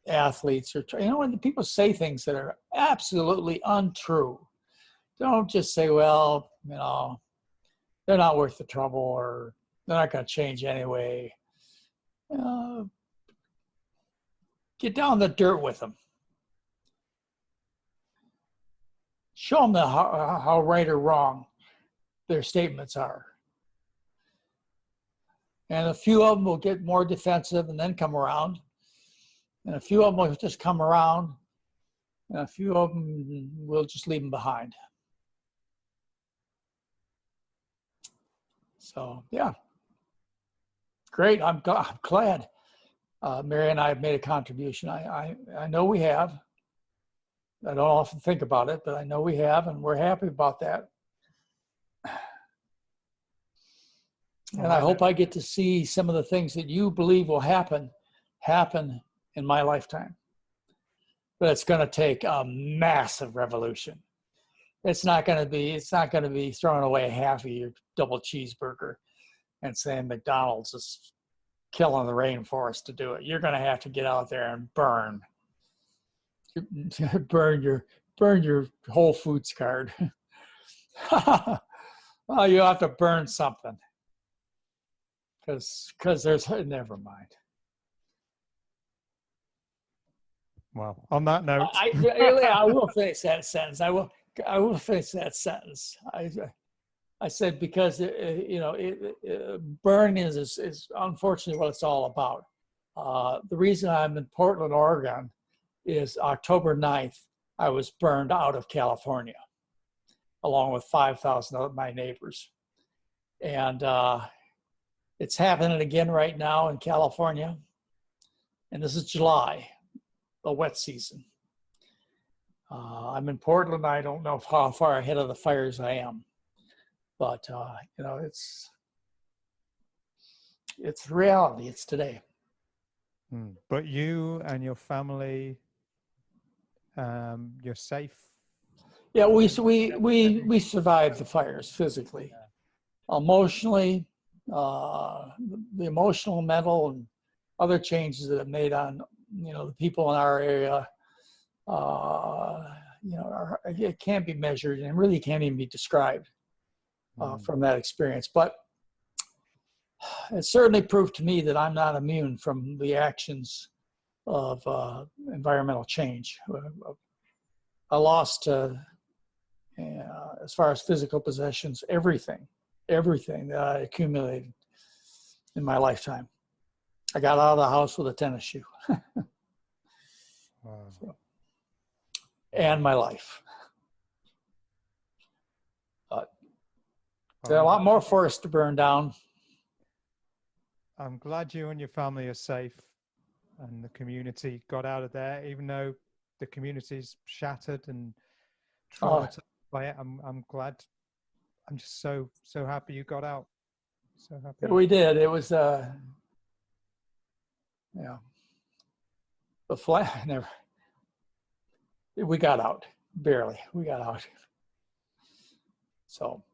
athletes, or when people say things that are absolutely untrue, don't just say, well, they're not worth the trouble, or they're not going to change anyway. Get down in the dirt with them. Show them how right or wrong their statements are. And a few of them will get more defensive and then come around. And a few of them will just come around. And a few of them will just leave them behind. So, yeah. Great. I'm glad. Mary and I have made a contribution. I know we have. I don't often think about it, but I know we have, and we're happy about that. And I hope I get to see some of the things that you believe will happen in my lifetime. But it's going to take a massive revolution. It's not going to be throwing away half of your double cheeseburger and saying McDonald's is killing the rainforest to do it. You're going to have to get out there and burn your Whole Foods card. Well, you have to burn something, because there's, never mind. Well, on that note, I will finish that sentence. I will finish that sentence. I said, because burning is unfortunately what it's all about. The reason I'm in Portland, Oregon, is October 9th, I was burned out of California, along with 5,000 of my neighbors. And it's happening again right now in California. And this is July, the wet season. I'm in Portland. I don't know how far ahead of the fires I am. But, it's reality. It's today. But you and your family, you're safe? Yeah, we survived the fires physically. Emotionally, the emotional, mental, and other changes that it made on, the people in our area, it can't be measured and really can't even be described. From that experience. But it certainly proved to me that I'm not immune from the actions environmental change. I lost, as far as physical possessions, everything that I accumulated in my lifetime. I got out of the house with a tennis shoe. Wow. So, and my life. There are a lot more forests to burn down. I'm glad you and your family are safe and the community got out of there, even though the community's shattered and traumatized by it. I'm glad. I'm just so happy you got out. So happy. We did. It was the never. We got out, barely. We got out. So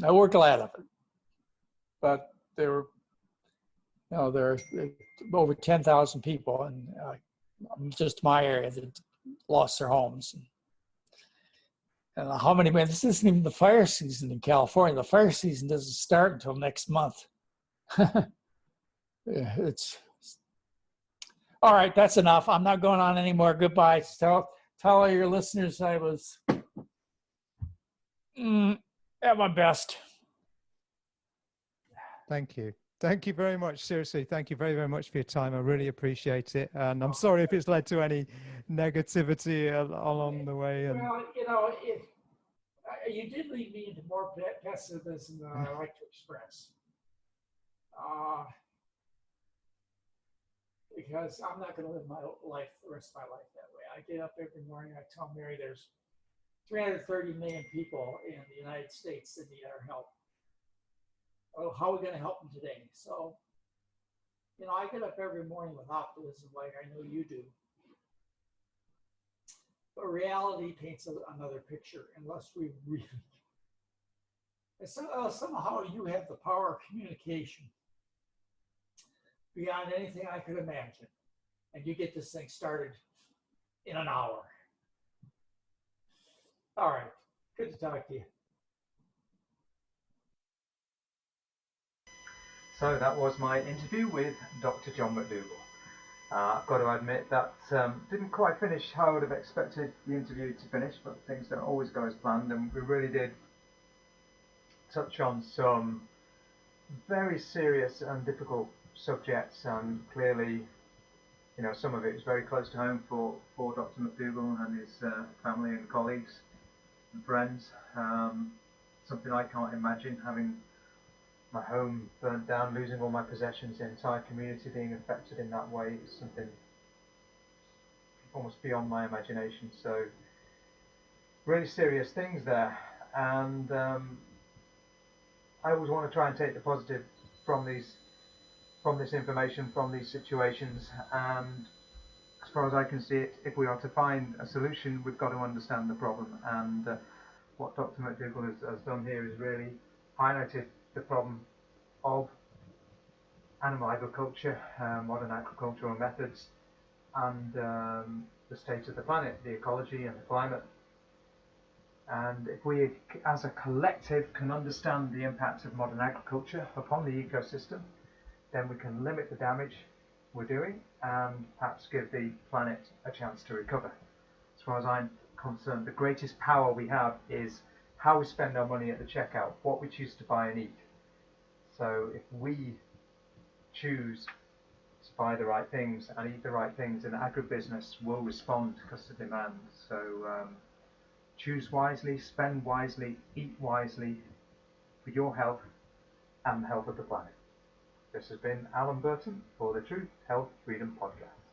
we're glad of it. But there are over 10,000 people in just my area that lost their homes. And how many, man, this isn't even the fire season in California. The fire season doesn't start until next month. It's all right. That's enough. I'm not going on anymore. Goodbye. Tell all your listeners I was at my best. Thank you. Thank you very much. Seriously, thank you very, very much for your time. I really appreciate it. And I'm sorry if it's led to any negativity along the way. And... Well, you did lead me into more pessimism than I like to express. Because I'm not going to live my life, the rest of my life that way. I get up every morning, I tell Mary there's 330 million people in the United States that need our help. Oh, how are we going to help them today? So, I get up every morning with optimism like I know you do. But reality paints another picture unless we really... somehow you have the power of communication beyond anything I could imagine. And you get this thing started in an hour. All right. Good to talk to you. So that was my interview with Dr. John McDougall. I've got to admit that didn't quite finish how I would have expected the interview to finish, but things don't always go as planned, and we really did touch on some very serious and difficult subjects, and clearly, some of it is very close to home for Dr. McDougall and his family and colleagues and friends. Something I can't imagine, having my home burnt down, losing all my possessions, the entire community being affected in that way is something almost beyond my imagination. So really serious things there, and I always want to try and take the positive from this information, from these situations, and as far as I can see it, if we are to find a solution, we've got to understand the problem. And what Dr. McDougall has done here is really highlighted the problem of animal agriculture, modern agricultural methods, and the state of the planet, the ecology and the climate. And if we as a collective can understand the impact of modern agriculture upon the ecosystem, then we can limit the damage we're doing and perhaps give the planet a chance to recover. As far as I'm concerned, the greatest power we have is how we spend our money at the checkout, what we choose to buy and eat. So if we choose to buy the right things and eat the right things, then agribusiness will respond because of demand. So choose wisely, spend wisely, eat wisely for your health and the health of the planet. This has been Alan Burton for the Truth, Health, Freedom Podcast.